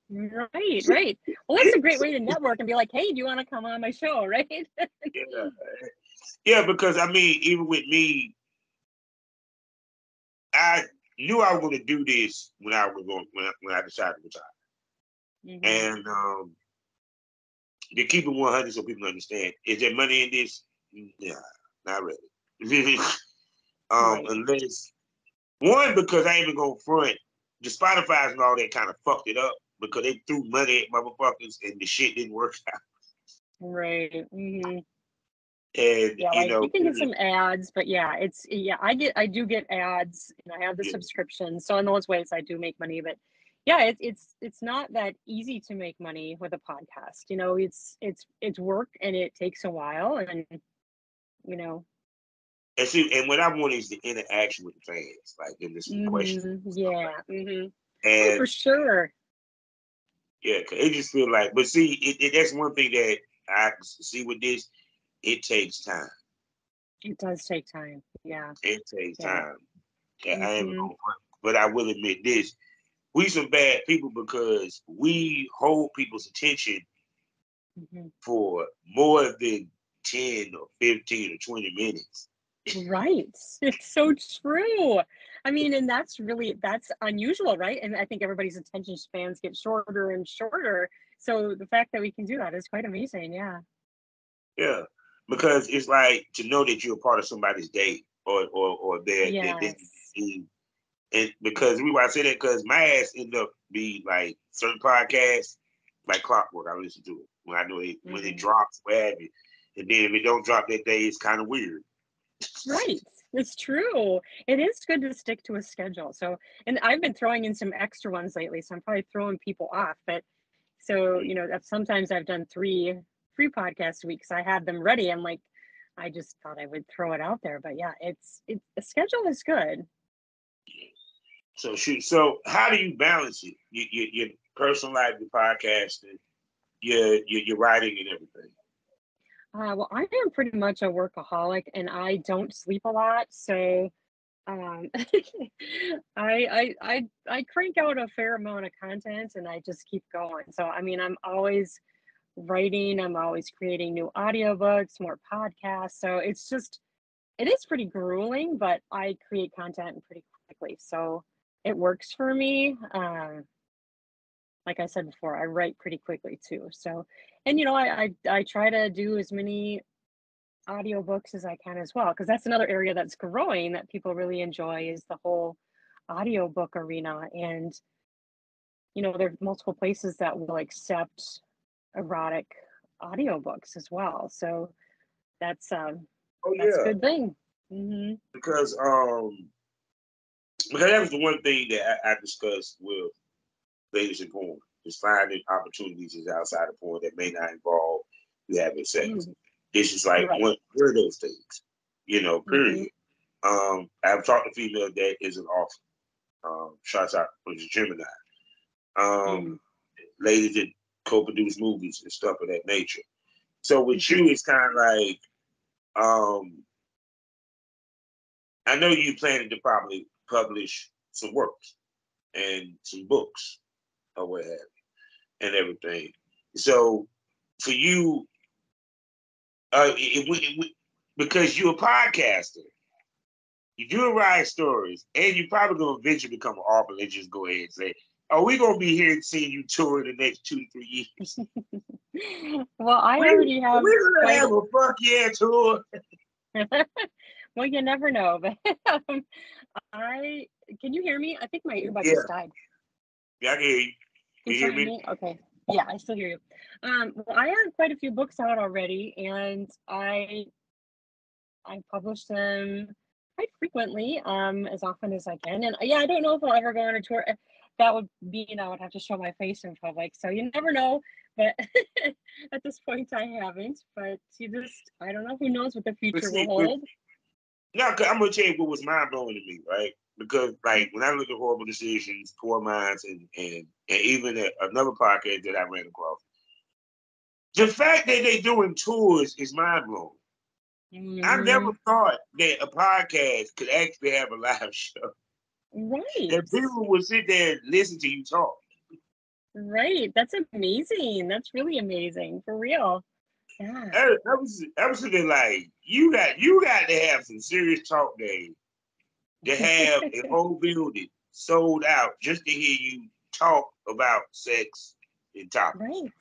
Speaker 1: Right. Well, that's a great way to network and be like, hey, do you want to come on my show, right?
Speaker 2: Yeah, because I mean, even with me, I knew I was going to do this when I decided to retire. And to keep it 100 so people understand, is there money in this? Yeah, not really. Unless because I ain't even going front, the Spotify's and all that kind of fucked it up. Because they threw money at motherfuckers and the shit didn't work out.
Speaker 1: Right.
Speaker 2: And
Speaker 1: you can get some ads, but I do get ads, and I have the subscription. So in those ways I do make money. But yeah, it's not that easy to make money with a podcast. It's work and it takes a while, and
Speaker 2: And see, and what I want is the interaction with the fans, like them listening to questions.
Speaker 1: Yeah.
Speaker 2: And
Speaker 1: for sure.
Speaker 2: Yeah, cause it just feel like, but see, that's one thing that I see with this. It takes time.
Speaker 1: It does take time. Yeah.
Speaker 2: It takes time. I ain't gonna front, but I will admit this: we some bad people because we hold people's attention for more than 10 or 15 or 20 minutes.
Speaker 1: Right. It's so true. I mean, and that's unusual, right? And I think everybody's attention spans get shorter and shorter. So the fact that we can do that is quite amazing. Yeah.
Speaker 2: Yeah, because it's like to know that you're a part of somebody's day or their
Speaker 1: Yes.
Speaker 2: and because we why I say that because my ass ended up be like certain podcasts like clockwork. I listen to it when I know when it
Speaker 1: Mhm.
Speaker 2: drops, what have you. And then if it don't drop that day, it's kind of weird.
Speaker 1: Right. It's true. It is good to stick to a schedule. So, and I've been throwing in some extra ones lately, so I'm probably throwing people off. But so, sometimes I've done three podcasts a week because I had them ready. I'm like, I just thought I would throw it out there. But yeah, it's the schedule is good.
Speaker 2: So shoot. So how do you balance it? Your personal life, your podcasting, your writing and everything.
Speaker 1: Well, I am pretty much a workaholic, and I don't sleep a lot. So, I crank out a fair amount of content, and I just keep going. So, I mean, I'm always writing. I'm always creating new audiobooks, more podcasts. So it is pretty grueling, but I create content pretty quickly. So it works for me. Like I said before, I write pretty quickly too. So, and I try to do as many audiobooks as I can as well, because that's another area that's growing that people really enjoy is the whole audiobook arena. And, there are multiple places that will accept erotic audiobooks as well. So that's
Speaker 2: Oh
Speaker 1: that's a
Speaker 2: yeah,
Speaker 1: good thing. Hmm.
Speaker 2: because that was the one thing that I discussed with ladies in porn is finding opportunities is outside of porn that may not involve you having sex.
Speaker 1: Mm,
Speaker 2: It's just like
Speaker 1: right.
Speaker 2: one of those things,
Speaker 1: Hmm.
Speaker 2: period. I've talked to female that is an author. Shouts out to Gemini.
Speaker 1: Mm,
Speaker 2: Ladies that co-produce movies and stuff of that nature. So with
Speaker 1: hmm.
Speaker 2: you, it's kind of like, I know you planning to probably publish some works and some books or what have you and everything. So for you, because you're a podcaster, you do write stories, and you're probably going to eventually become an author and just go ahead and say, "Oh, we're going to be here seeing you tour in the next 2 to 3 years.
Speaker 1: Well, I already have
Speaker 2: We're going to
Speaker 1: quite.
Speaker 2: have a fuck yeah tour."
Speaker 1: Well, you never know. But I can you hear me? I think my earbud
Speaker 2: Yeah,
Speaker 1: just died.
Speaker 2: yeah, I can hear you.
Speaker 1: Can
Speaker 2: You
Speaker 1: you still
Speaker 2: hear
Speaker 1: hear
Speaker 2: me?
Speaker 1: me? Okay. Yeah, I still hear you. Well, I have quite a few books out already, and I publish them quite frequently, as often as I can. And yeah, I don't know if I'll ever go on a tour. That would be, I would have to show my face in public. So you never know. But at this point, I haven't. But I don't know. Who knows what the
Speaker 2: But
Speaker 1: future will
Speaker 2: see,
Speaker 1: hold?
Speaker 2: now I'm gonna tell you what was mind blowing to me, right? Because like when I look at horrible decisions, poor minds, and even another podcast that I ran across, the fact that they doing tours is mind blowing. I never
Speaker 1: Hmm.
Speaker 2: thought that a podcast could actually have a live show
Speaker 1: Right.
Speaker 2: and people would sit there and listen to you talk.
Speaker 1: Right. That's amazing. That's really amazing. For real. Yeah.
Speaker 2: I was sitting there like you got to have some serious talk days to have a whole building sold out just to hear you talk about sex and topics.
Speaker 1: Right.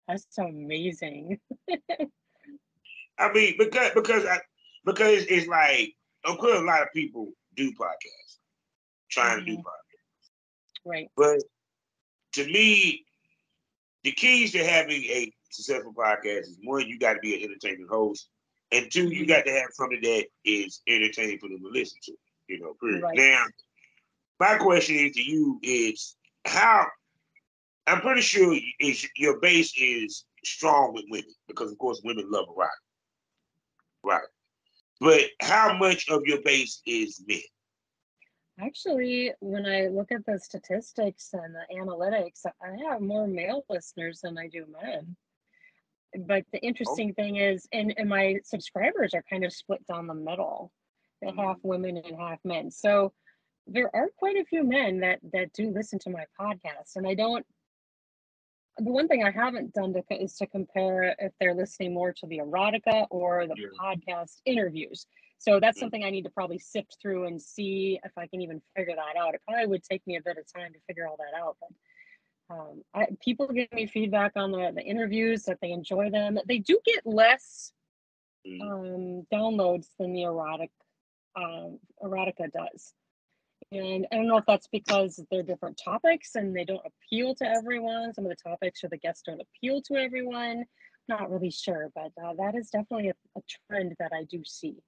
Speaker 1: That's so amazing.
Speaker 2: I mean, because it's like of course a lot of people do podcasts, trying to do
Speaker 1: Hmm.
Speaker 2: podcasts,
Speaker 1: Right.
Speaker 2: but to me, the keys to having a successful podcast is one, you got to be an entertaining host, and two, you
Speaker 1: Hmm.
Speaker 2: got to have something that is entertaining for them to listen to. Period.
Speaker 1: Right.
Speaker 2: Now, my question is to you is how I'm pretty sure is your base is strong with women because of course women love rock, right? But how much of your base is men?
Speaker 1: Actually, when I look at the statistics and the analytics, I have more male listeners than I do men. But the
Speaker 2: Oh,
Speaker 1: interesting thing is, and my subscribers are kind of split down the middle. They're half
Speaker 2: mm,
Speaker 1: women and half men. So there are quite a few men that do listen to my podcast, and I don't the one thing I haven't done is to compare if they're listening more to the erotica or the
Speaker 2: Yeah.
Speaker 1: podcast interviews. So that's
Speaker 2: Mm.
Speaker 1: something I need to probably sift through and see if I can even figure that out. It probably would take me a bit of time to figure all that out, but people give me feedback on the interviews that they enjoy them. They do get less downloads than the erotica does. And I don't know if that's because they're different topics and they don't appeal to everyone. Some of the topics or the guests don't appeal to everyone. Not really sure, but that is definitely a trend that I do see.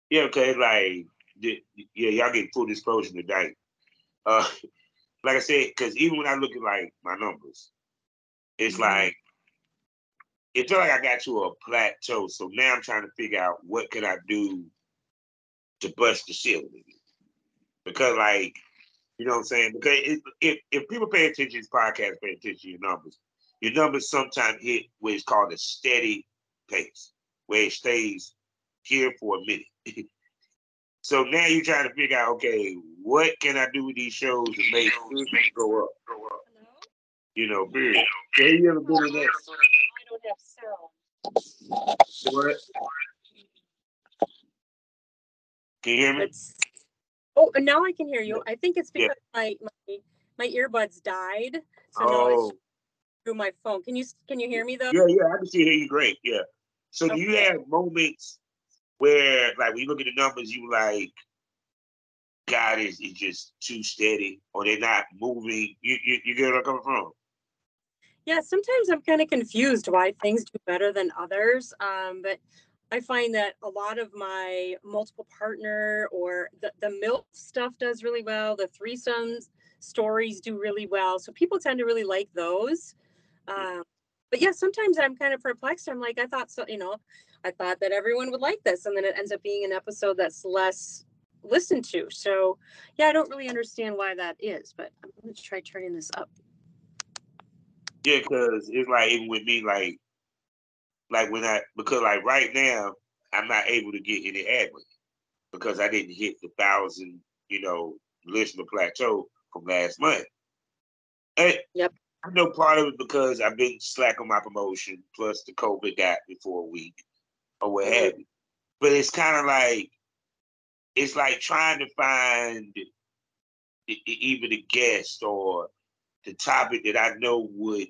Speaker 2: Yeah, okay, like, yeah, y'all get full disclosure tonight. Like I said, because even when I look at like my numbers, it's like it felt like I got to a plateau. So now I'm trying to figure out what can I do to bust the ceiling. Because like, you know what I'm saying? Because if people pay attention to this podcast, pay attention to your numbers sometimes hit where it's called a steady pace, where it stays here for a minute. So now you're trying to figure out, okay, what can I do with these shows to make it go up? You know, period. So you ever been in that?
Speaker 1: I don't have sound.
Speaker 2: What? Can you hear me?
Speaker 1: Oh, and now I can hear you.
Speaker 2: Yeah.
Speaker 1: I think it's because my earbuds died, so now it's through my phone. Can you hear me though?
Speaker 2: Yeah, I can see hear you great. Yeah. So do you have moments where, like, when you look at the numbers, you like, God is just too steady, or they're not moving? You get where I'm coming from?
Speaker 1: Yeah, sometimes I'm kind of confused why things do better than others. But I find that a lot of my multiple partner or the MILF stuff does really well. The threesomes stories do really well. So people tend to really like those. But yeah, sometimes I'm kind of perplexed. I'm like, I thought that everyone would like this. And then it ends up being an episode that's less listened to. So yeah, I don't really understand why that is, but I'm going to try turning this up.
Speaker 2: Yeah, because it's like, even with me, like because like right now, I'm not able to get any ad money because I didn't hit the 1,000, listener plateau from last month. And
Speaker 1: Yep.
Speaker 2: I know part of it because I've been slack on my promotion, plus the COVID got me for a week or what have you. But it's kind of like, it's like trying to find even a guest or the topic that I know would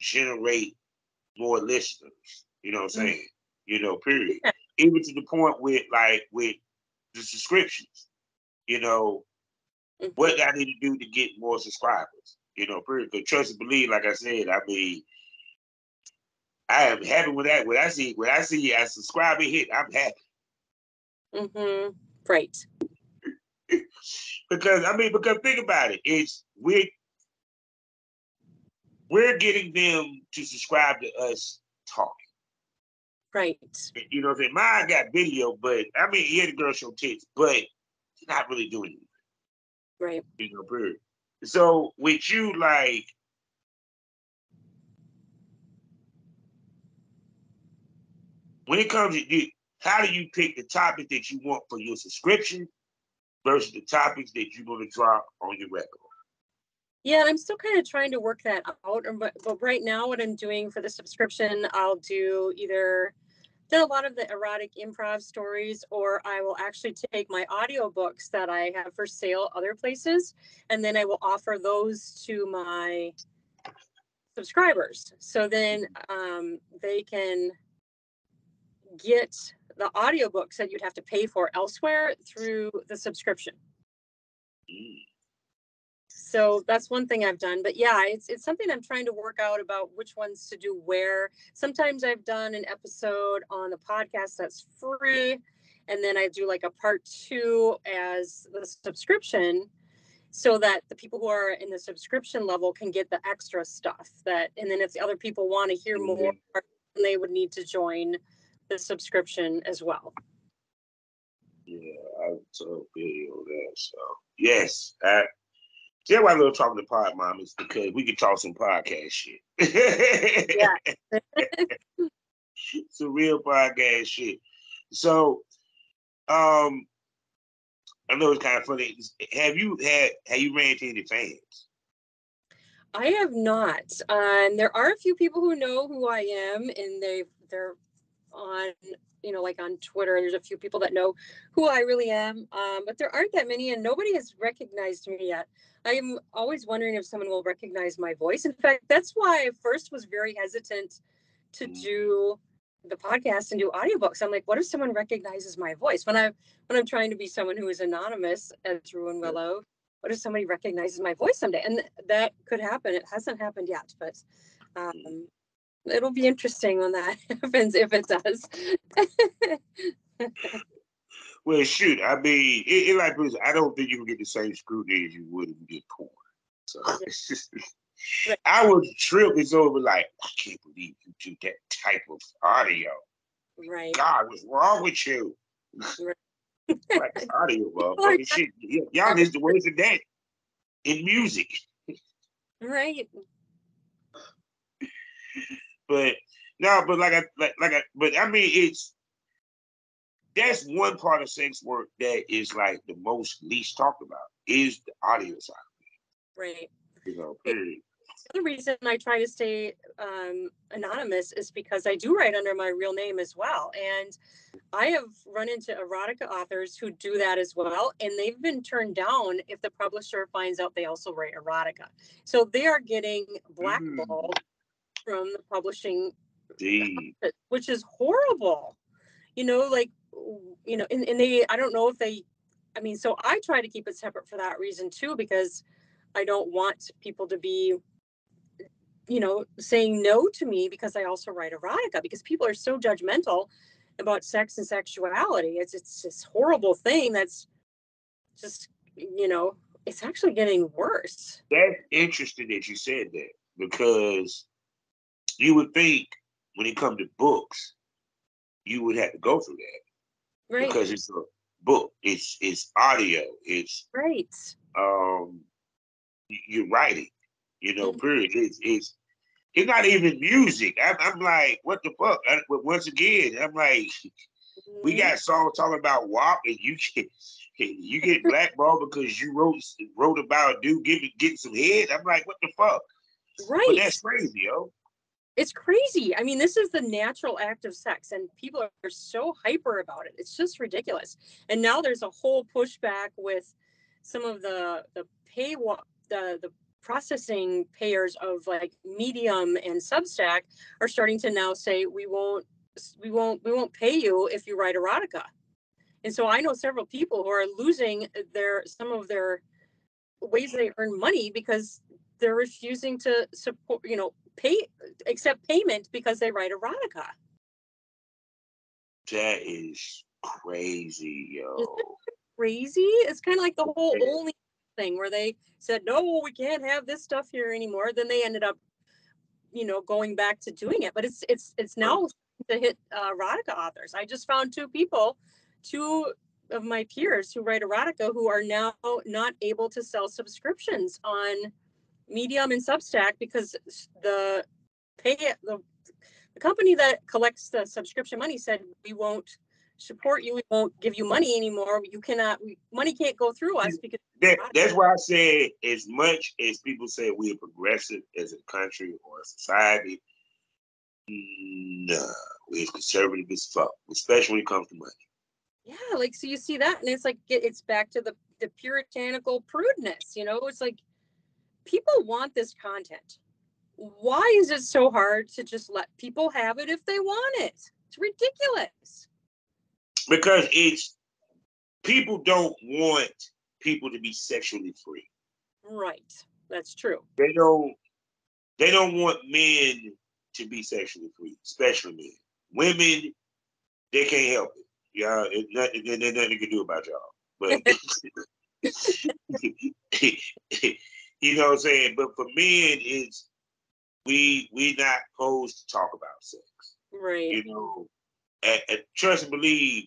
Speaker 2: generate more listeners. You know what I'm saying? Period.
Speaker 1: Yeah.
Speaker 2: Even to the point with the subscriptions, what I need to do to get more subscribers, period. Because trust and believe, like I said, I mean, I am happy with that. When I see a subscriber hit, I'm happy.
Speaker 1: Right.
Speaker 2: because think about it. It's we're getting them to subscribe to us talking.
Speaker 1: Right.
Speaker 2: You know what I'm saying? Mine got video, but I mean, yeah, the girl show tits, but she's not really doing anything.
Speaker 1: Right.
Speaker 2: Period. So with you, like, when it comes to how do you pick the topic that you want for your subscription versus the topics that you're going to drop on your record?
Speaker 1: Yeah, I'm still kind of trying to work that out. But right now, what I'm doing for the subscription, I'll do either a lot of the erotic improv stories, or I will actually take my audiobooks that I have for sale other places, and then I will offer those to my subscribers. So then they can get the audiobooks that you'd have to pay for elsewhere through the subscription. So that's one thing I've done. But yeah, it's something I'm trying to work out about which ones to do where. Sometimes I've done an episode on the podcast that's free, and then I do like a part 2 as the subscription, so that the people who are in the subscription level can get the extra stuff. And then if the other people want to hear more, they would need to join the subscription as well.
Speaker 2: Yeah, I totally feel that. So yes, see why I love talking to pod mom is because we can talk some podcast shit.
Speaker 1: Yeah.
Speaker 2: Some real podcast shit. So, I know it's kind of funny. Have you ran into any fans?
Speaker 4: I have not. There are a few people who know who I am, and they're on, like on Twitter. There's a few people that know who I really am, but there aren't that many, and nobody has recognized me yet. I'm always wondering if someone will recognize my voice. In fact, that's why I first was very hesitant to do the podcast and do audiobooks. I'm like, what if someone recognizes my voice when I'm trying to be someone who is anonymous as Ruin Willow? What if somebody recognizes my voice someday? And that could happen. It hasn't happened yet, but it'll be interesting when that happens, if it does.
Speaker 2: Well, shoot, I mean, like I don't think you can get the same scrutiny as you would if you did porn. So it's just,
Speaker 4: Right.
Speaker 2: I was tripping over like, I can't believe you do that type of audio.
Speaker 4: Right.
Speaker 2: God, what's wrong with you?
Speaker 4: Right.
Speaker 2: Like this audio, motherfucker. Shit, y'all is the worst of that in music.
Speaker 4: Right.
Speaker 2: But no, but but I mean, that's one part of sex work that is like the most least talked about is the audio side.
Speaker 4: Right.
Speaker 2: Period.
Speaker 4: The other reason I try to stay anonymous is because I do write under my real name as well. And I have run into erotica authors who do that as well. And they've been turned down if the publisher finds out they also write erotica. So they are getting blackballed from the publishing, which is horrible. And they, I don't know if they, so I try to keep it separate for that reason too, because I don't want people to be, saying no to me because I also write erotica, because people are so judgmental about sex and sexuality. It's this horrible thing that's just, it's actually getting worse.
Speaker 2: That's interesting that you said that, because you would think when it comes to books, you would have to go through that.
Speaker 4: Right.
Speaker 2: Because it's a book, it's audio, it's
Speaker 4: right.
Speaker 2: You're writing, period. It's not even music. I'm like, what the fuck? But once again, I'm like, we got songs talking about WAP, and you get blackballed because you wrote about a dude getting some head. I'm like, what the fuck?
Speaker 4: Right.
Speaker 2: But that's crazy, yo.
Speaker 4: It's crazy. This is the natural act of sex, and people are so hyper about it. It's just ridiculous. And now there's a whole pushback with some of the processing payers of like Medium and Substack are starting to now say we won't pay you if you write erotica. And so I know several people who are losing some of their ways they earn money because they're refusing to support, accept payment because they write erotica.
Speaker 2: That is crazy, yo.
Speaker 4: Isn't it crazy? It's kind of like the whole only thing where they said, no, we can't have this stuff here anymore. Then they ended up, going back to doing it. But it's now to hit erotica authors. I just found two of my peers who write erotica who are now not able to sell subscriptions on Medium and Substack because the company that collects the subscription money said, we won't support you, we won't give you money anymore. Money can't go through us because
Speaker 2: that's why I said, as much as people say we're progressive as a country or a society, no, we're conservative as fuck, especially when it comes to money.
Speaker 4: Yeah, like, so you see that, and it's like it's back to the puritanical prudeness. It's like people want this content. Why is it so hard to just let people have it if they want it? It's ridiculous.
Speaker 2: Because people don't want people to be sexually free.
Speaker 4: Right. That's true.
Speaker 2: They don't want men to be sexually free, especially men. Women, they can't help it. Yeah, there's nothing you can do about y'all. But you know what I'm saying? But for men, it's we not supposed to talk about sex.
Speaker 4: Right.
Speaker 2: And trust and believe,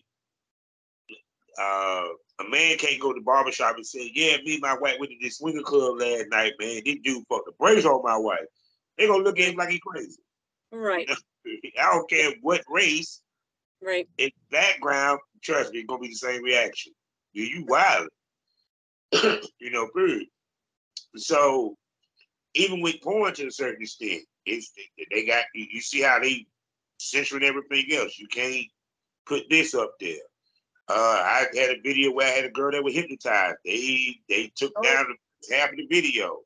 Speaker 2: a man can't go to the barbershop and say, yeah, me and my wife went to this swinger club last night, man. This dude fucked the brakes on my wife. They're going to look at him like he's crazy.
Speaker 4: Right.
Speaker 2: I don't care what race.
Speaker 4: Right.
Speaker 2: In background, trust me, it's going to be the same reaction. You wild. Period. So even with porn to a certain extent, they got you see how they censoring everything else. You can't put this up there. I had a video where I had a girl that was hypnotized. They took down half of the video.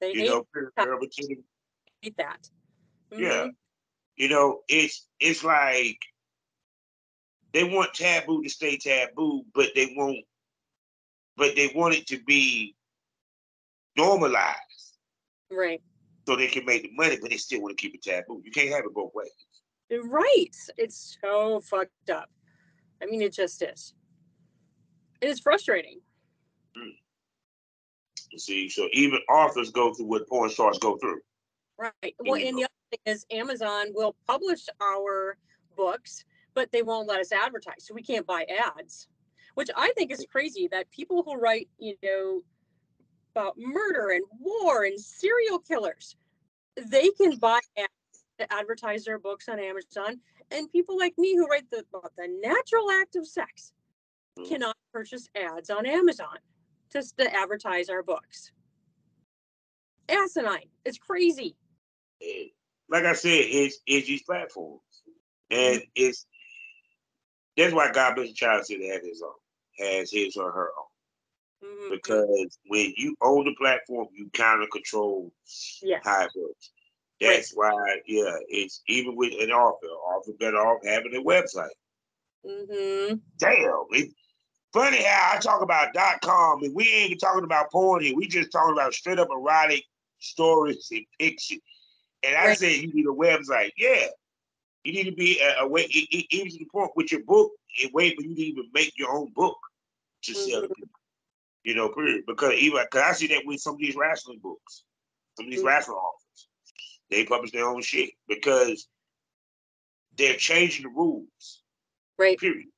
Speaker 4: They
Speaker 2: You
Speaker 4: hate
Speaker 2: know,
Speaker 4: that.
Speaker 2: Yeah. You know, it's like they want taboo to stay taboo, but they want it to be normalized.
Speaker 4: Right.
Speaker 2: So they can make the money, but they still want to keep it taboo. You can't have it both ways.
Speaker 4: Right. It's so fucked up. I mean, it just is. It is frustrating.
Speaker 2: You see, so even authors go through what porn stars go through.
Speaker 4: Right. Well, and the other thing is Amazon will publish our books, but they won't let us advertise. So we can't buy ads, which I think is crazy that people who write, about murder and war and serial killers, they can buy ads to advertise their books on Amazon. And people like me who write about the natural act of sex cannot purchase ads on Amazon just to advertise our books. Asinine. It's crazy.
Speaker 2: Like I said, it's these platforms. And that's why God Bless the Child said it has his or her own. Because when you own the platform, you kind of control how it works. That's why, it's even with an author better off having a website. Damn. It's funny how I talk about .com and we ain't even talking about porn here. We just talking about straight up erotic stories and pictures. And I say you need a website. Yeah. You need to be a way, even to the point with your book, a way for you to even make your own book to sell to people. Period. Because I see that with some of these wrestling books, some of these wrestling authors. They publish their own shit because they're changing the rules.
Speaker 4: Right.
Speaker 2: Period.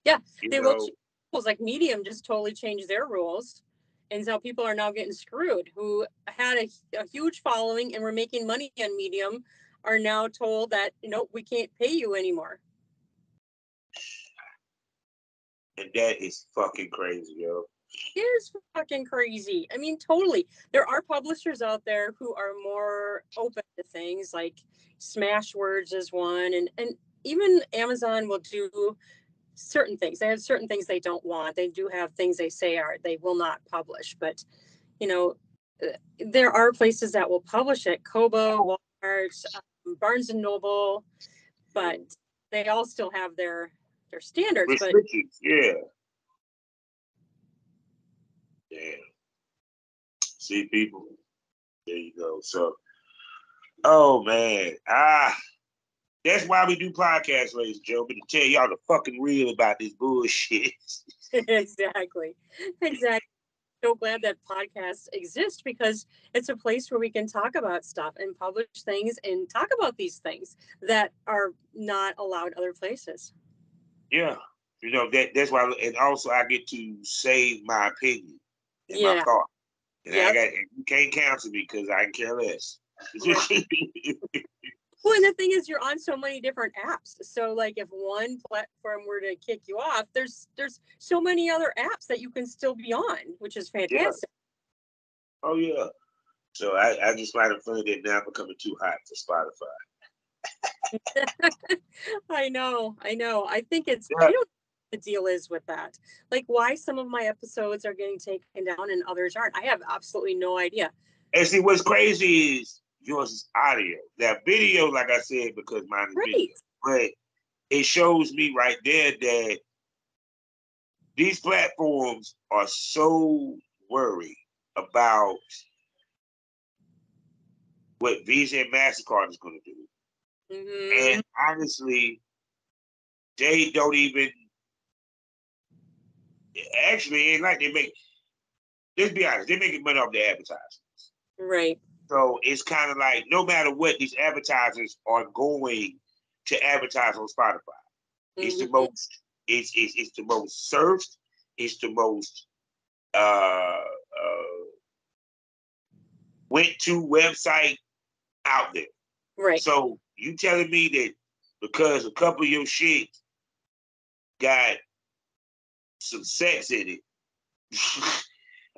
Speaker 4: Yeah. They will change rules. Like Medium just totally changed their rules. And so people are now getting screwed who had a huge following and were making money on Medium are now told that, we can't pay you anymore.
Speaker 2: And that is fucking crazy, yo.
Speaker 4: It is fucking crazy. I mean, totally. There are publishers out there who are more open to things, like Smashwords is one. And even Amazon will do certain things. They have certain things they don't want. They do have things they will not publish. But, there are places that will publish it. Kobo, Walmart, Barnes and Noble, but they all still have their standards.
Speaker 2: Restrictions, yeah. Damn. See, people. There you go. So, oh man, that's why we do podcasts, ladies and gentlemen, to tell y'all the fucking real about this bullshit.
Speaker 4: Exactly. So glad that podcasts exist because it's a place where we can talk about stuff and publish things and talk about these things that are not allowed other places.
Speaker 2: Yeah. That's why, and also I get to say my opinion and my thought. And you can't cancel me because I can care less.
Speaker 4: Right. Well, and the thing is, you're on so many different apps. So, like, if one platform were to kick you off, there's so many other apps that you can still be on, which is fantastic.
Speaker 2: Yeah. Oh yeah. So I just find it funny that now I'm becoming too hot for
Speaker 4: Spotify. I know. I think it's. I don't know what the deal is with that. Like, why some of my episodes are getting taken down and others aren't. I have absolutely no idea.
Speaker 2: And see, what's crazy is yours is audio. That video, like I said, because mine is video. But it shows me right there that these platforms are so worried about what Visa and MasterCard is going to do. And honestly, they don't even, actually, it ain't like they make, let's be honest, they're making money off the advertisements.
Speaker 4: Right.
Speaker 2: So it's kind of like, no matter what, these advertisers are going to advertise on Spotify. It's the most, it's the most searched, it's the most went to website out there.
Speaker 4: Right.
Speaker 2: So you telling me that because a couple of your shit got some sex in it,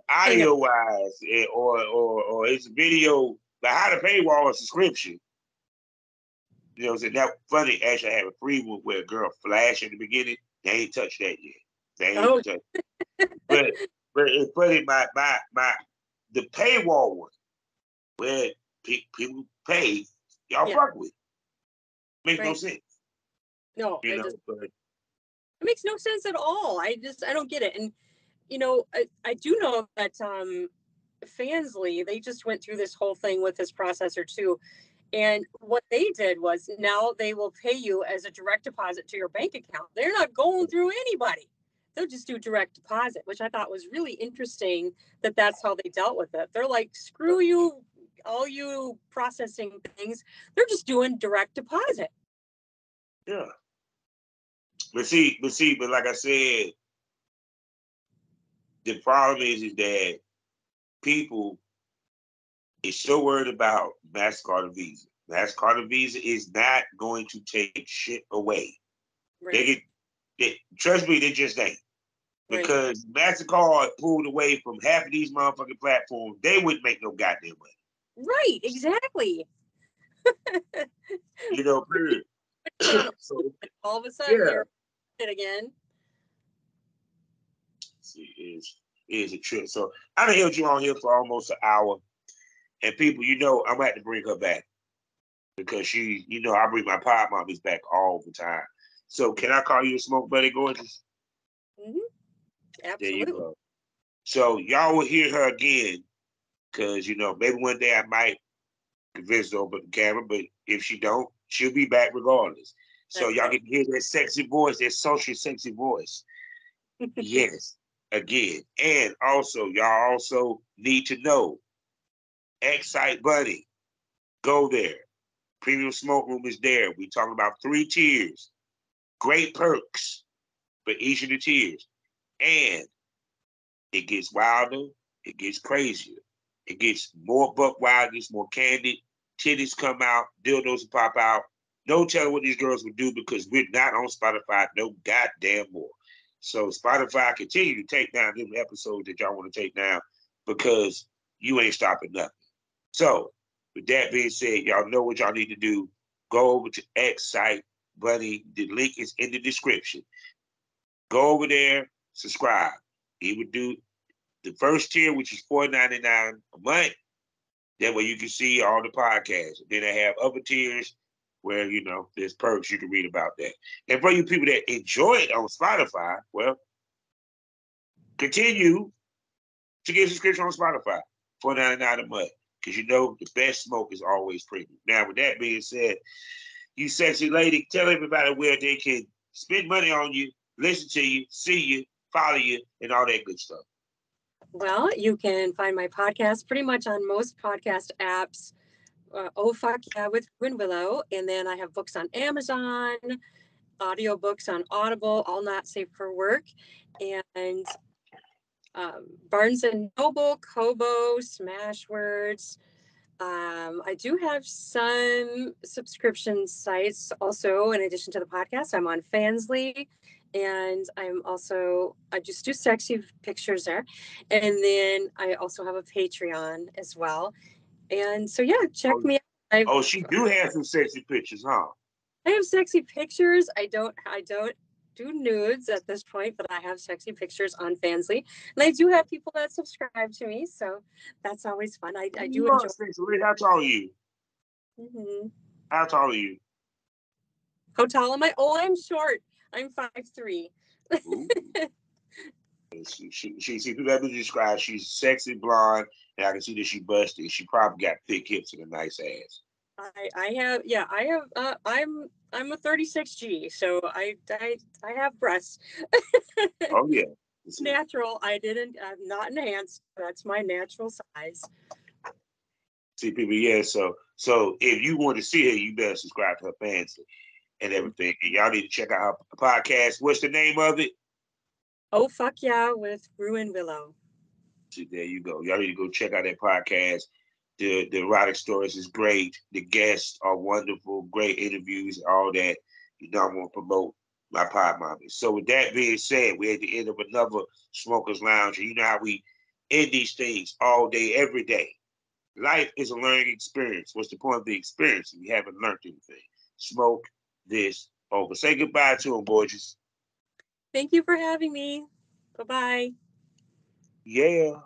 Speaker 2: audio wise, or it's a video behind the paywall a subscription. You know, so that funny. Actually, I have a free one where a girl flash in the beginning. They ain't touched that yet. They ain't touched. But it's funny. My the paywall one where people pay, y'all fuck with. Makes no sense.
Speaker 4: No,
Speaker 2: You know,
Speaker 4: it makes no sense at all. I don't get it. And you know, I do know that Fansly, they just went through this whole thing with this processor too. And what they did was now they will pay you as a direct deposit to your bank account. They're not going through anybody. They'll just do direct deposit, which I thought was really interesting that that's how they dealt with it. They're like, screw you, all you processing things. They're just doing direct deposit.
Speaker 2: Yeah. But like I said, the problem is that people is so worried about MasterCard and Visa. MasterCard and Visa is not going to take shit away. Right. Trust me, they just ain't. Because MasterCard pulled away from half of these motherfucking platforms, they wouldn't make no goddamn money.
Speaker 4: Right, exactly.
Speaker 2: You know, period.
Speaker 4: So, all of a sudden, you're it again.
Speaker 2: See, it is a trip. So I done held you on here for almost an hour. And people, you know, I'm going to have to bring her back. Because she, you know, I bring my pod mommies back all the time. So can I call you a Smoke Buddy Gorgeous?
Speaker 4: Mm-hmm. Absolutely.
Speaker 2: There you go. So y'all will hear her again. Because, you know, maybe one day I might convince her to open the camera. But if she don't, she'll be back regardless. So y'all can hear that sexy voice, that social sexy voice. Yes, again. And also, y'all also need to know, Excite Buddy, go there. Premium Smoke Room is there. We talking about 3 tiers. Great perks for each of the tiers. And it gets wilder. It gets crazier. It gets more buck wild. It gets more candid. Titties come out. Dildos pop out. No telling what these girls would do because we're not on Spotify no goddamn more. So Spotify continue to take down them episodes that y'all want to take down because you ain't stopping nothing. So with that being said, y'all know what y'all need to do. Go over to Excite Buddy. The link is in the description. Go over there, subscribe. He would do the first tier, which is $4.99 a month. That way you can see all the podcasts. Then they have other tiers where, you know, there's perks. You can read about that. And for you people that enjoy it on Spotify, well, continue to get a subscription on Spotify. $4.99 a month. Because you know the best smoke is always premium. Now, with that being said, you sexy lady, tell everybody where they can spend money on you, listen to you, see you, follow you, and all that good stuff.
Speaker 4: Well, you can find my podcast pretty much on most podcast apps. Oh Fuck Yeah with Ruin Willow. And then I have books on Amazon, audiobooks on Audible, all not safe for work. And Barnes and Noble, Kobo, Smashwords. I do have some subscription sites also, in addition to the podcast. I'm on Fansly, and I just do sexy pictures there. And then I also have a Patreon as well. And so, yeah, check me out.
Speaker 2: She do have some sexy pictures, huh?
Speaker 4: I have sexy pictures. I don't do nudes at this point, but I have sexy pictures on Fansly, and I do have people that subscribe to me, so that's always fun. I do enjoy.
Speaker 2: How tall are you?
Speaker 4: Mm-hmm.
Speaker 2: How tall are you?
Speaker 4: How tall am I? Oh, I'm short. I'm 5'3".
Speaker 2: She people that describe she's sexy blonde, and I can see that she busted. She probably got thick hips and a nice ass. I'm a 36G, so I have breasts. Oh yeah,
Speaker 4: it's natural. I'm not enhanced. That's my natural size.
Speaker 2: See people, yeah. So if you want to see her, you better subscribe to her fans and everything. And y'all need to check out her podcast. What's the name of it?
Speaker 4: Oh Fuck Yeah with Ruin Willow.
Speaker 2: See, there you go. Y'all need to go check out that podcast. The erotic stories is great. The guests are wonderful. Great interviews, all that. You know, I want to promote my pod mommy. So with that being said, we're at the end of another Smokers Lounge. And you know how we end these things all day, every day. Life is a learning experience. What's the point of the experience if you haven't learned anything? Smoke this over. Say goodbye to them, gorgeous.
Speaker 4: Thank you for having me. Bye-bye.
Speaker 2: Yeah.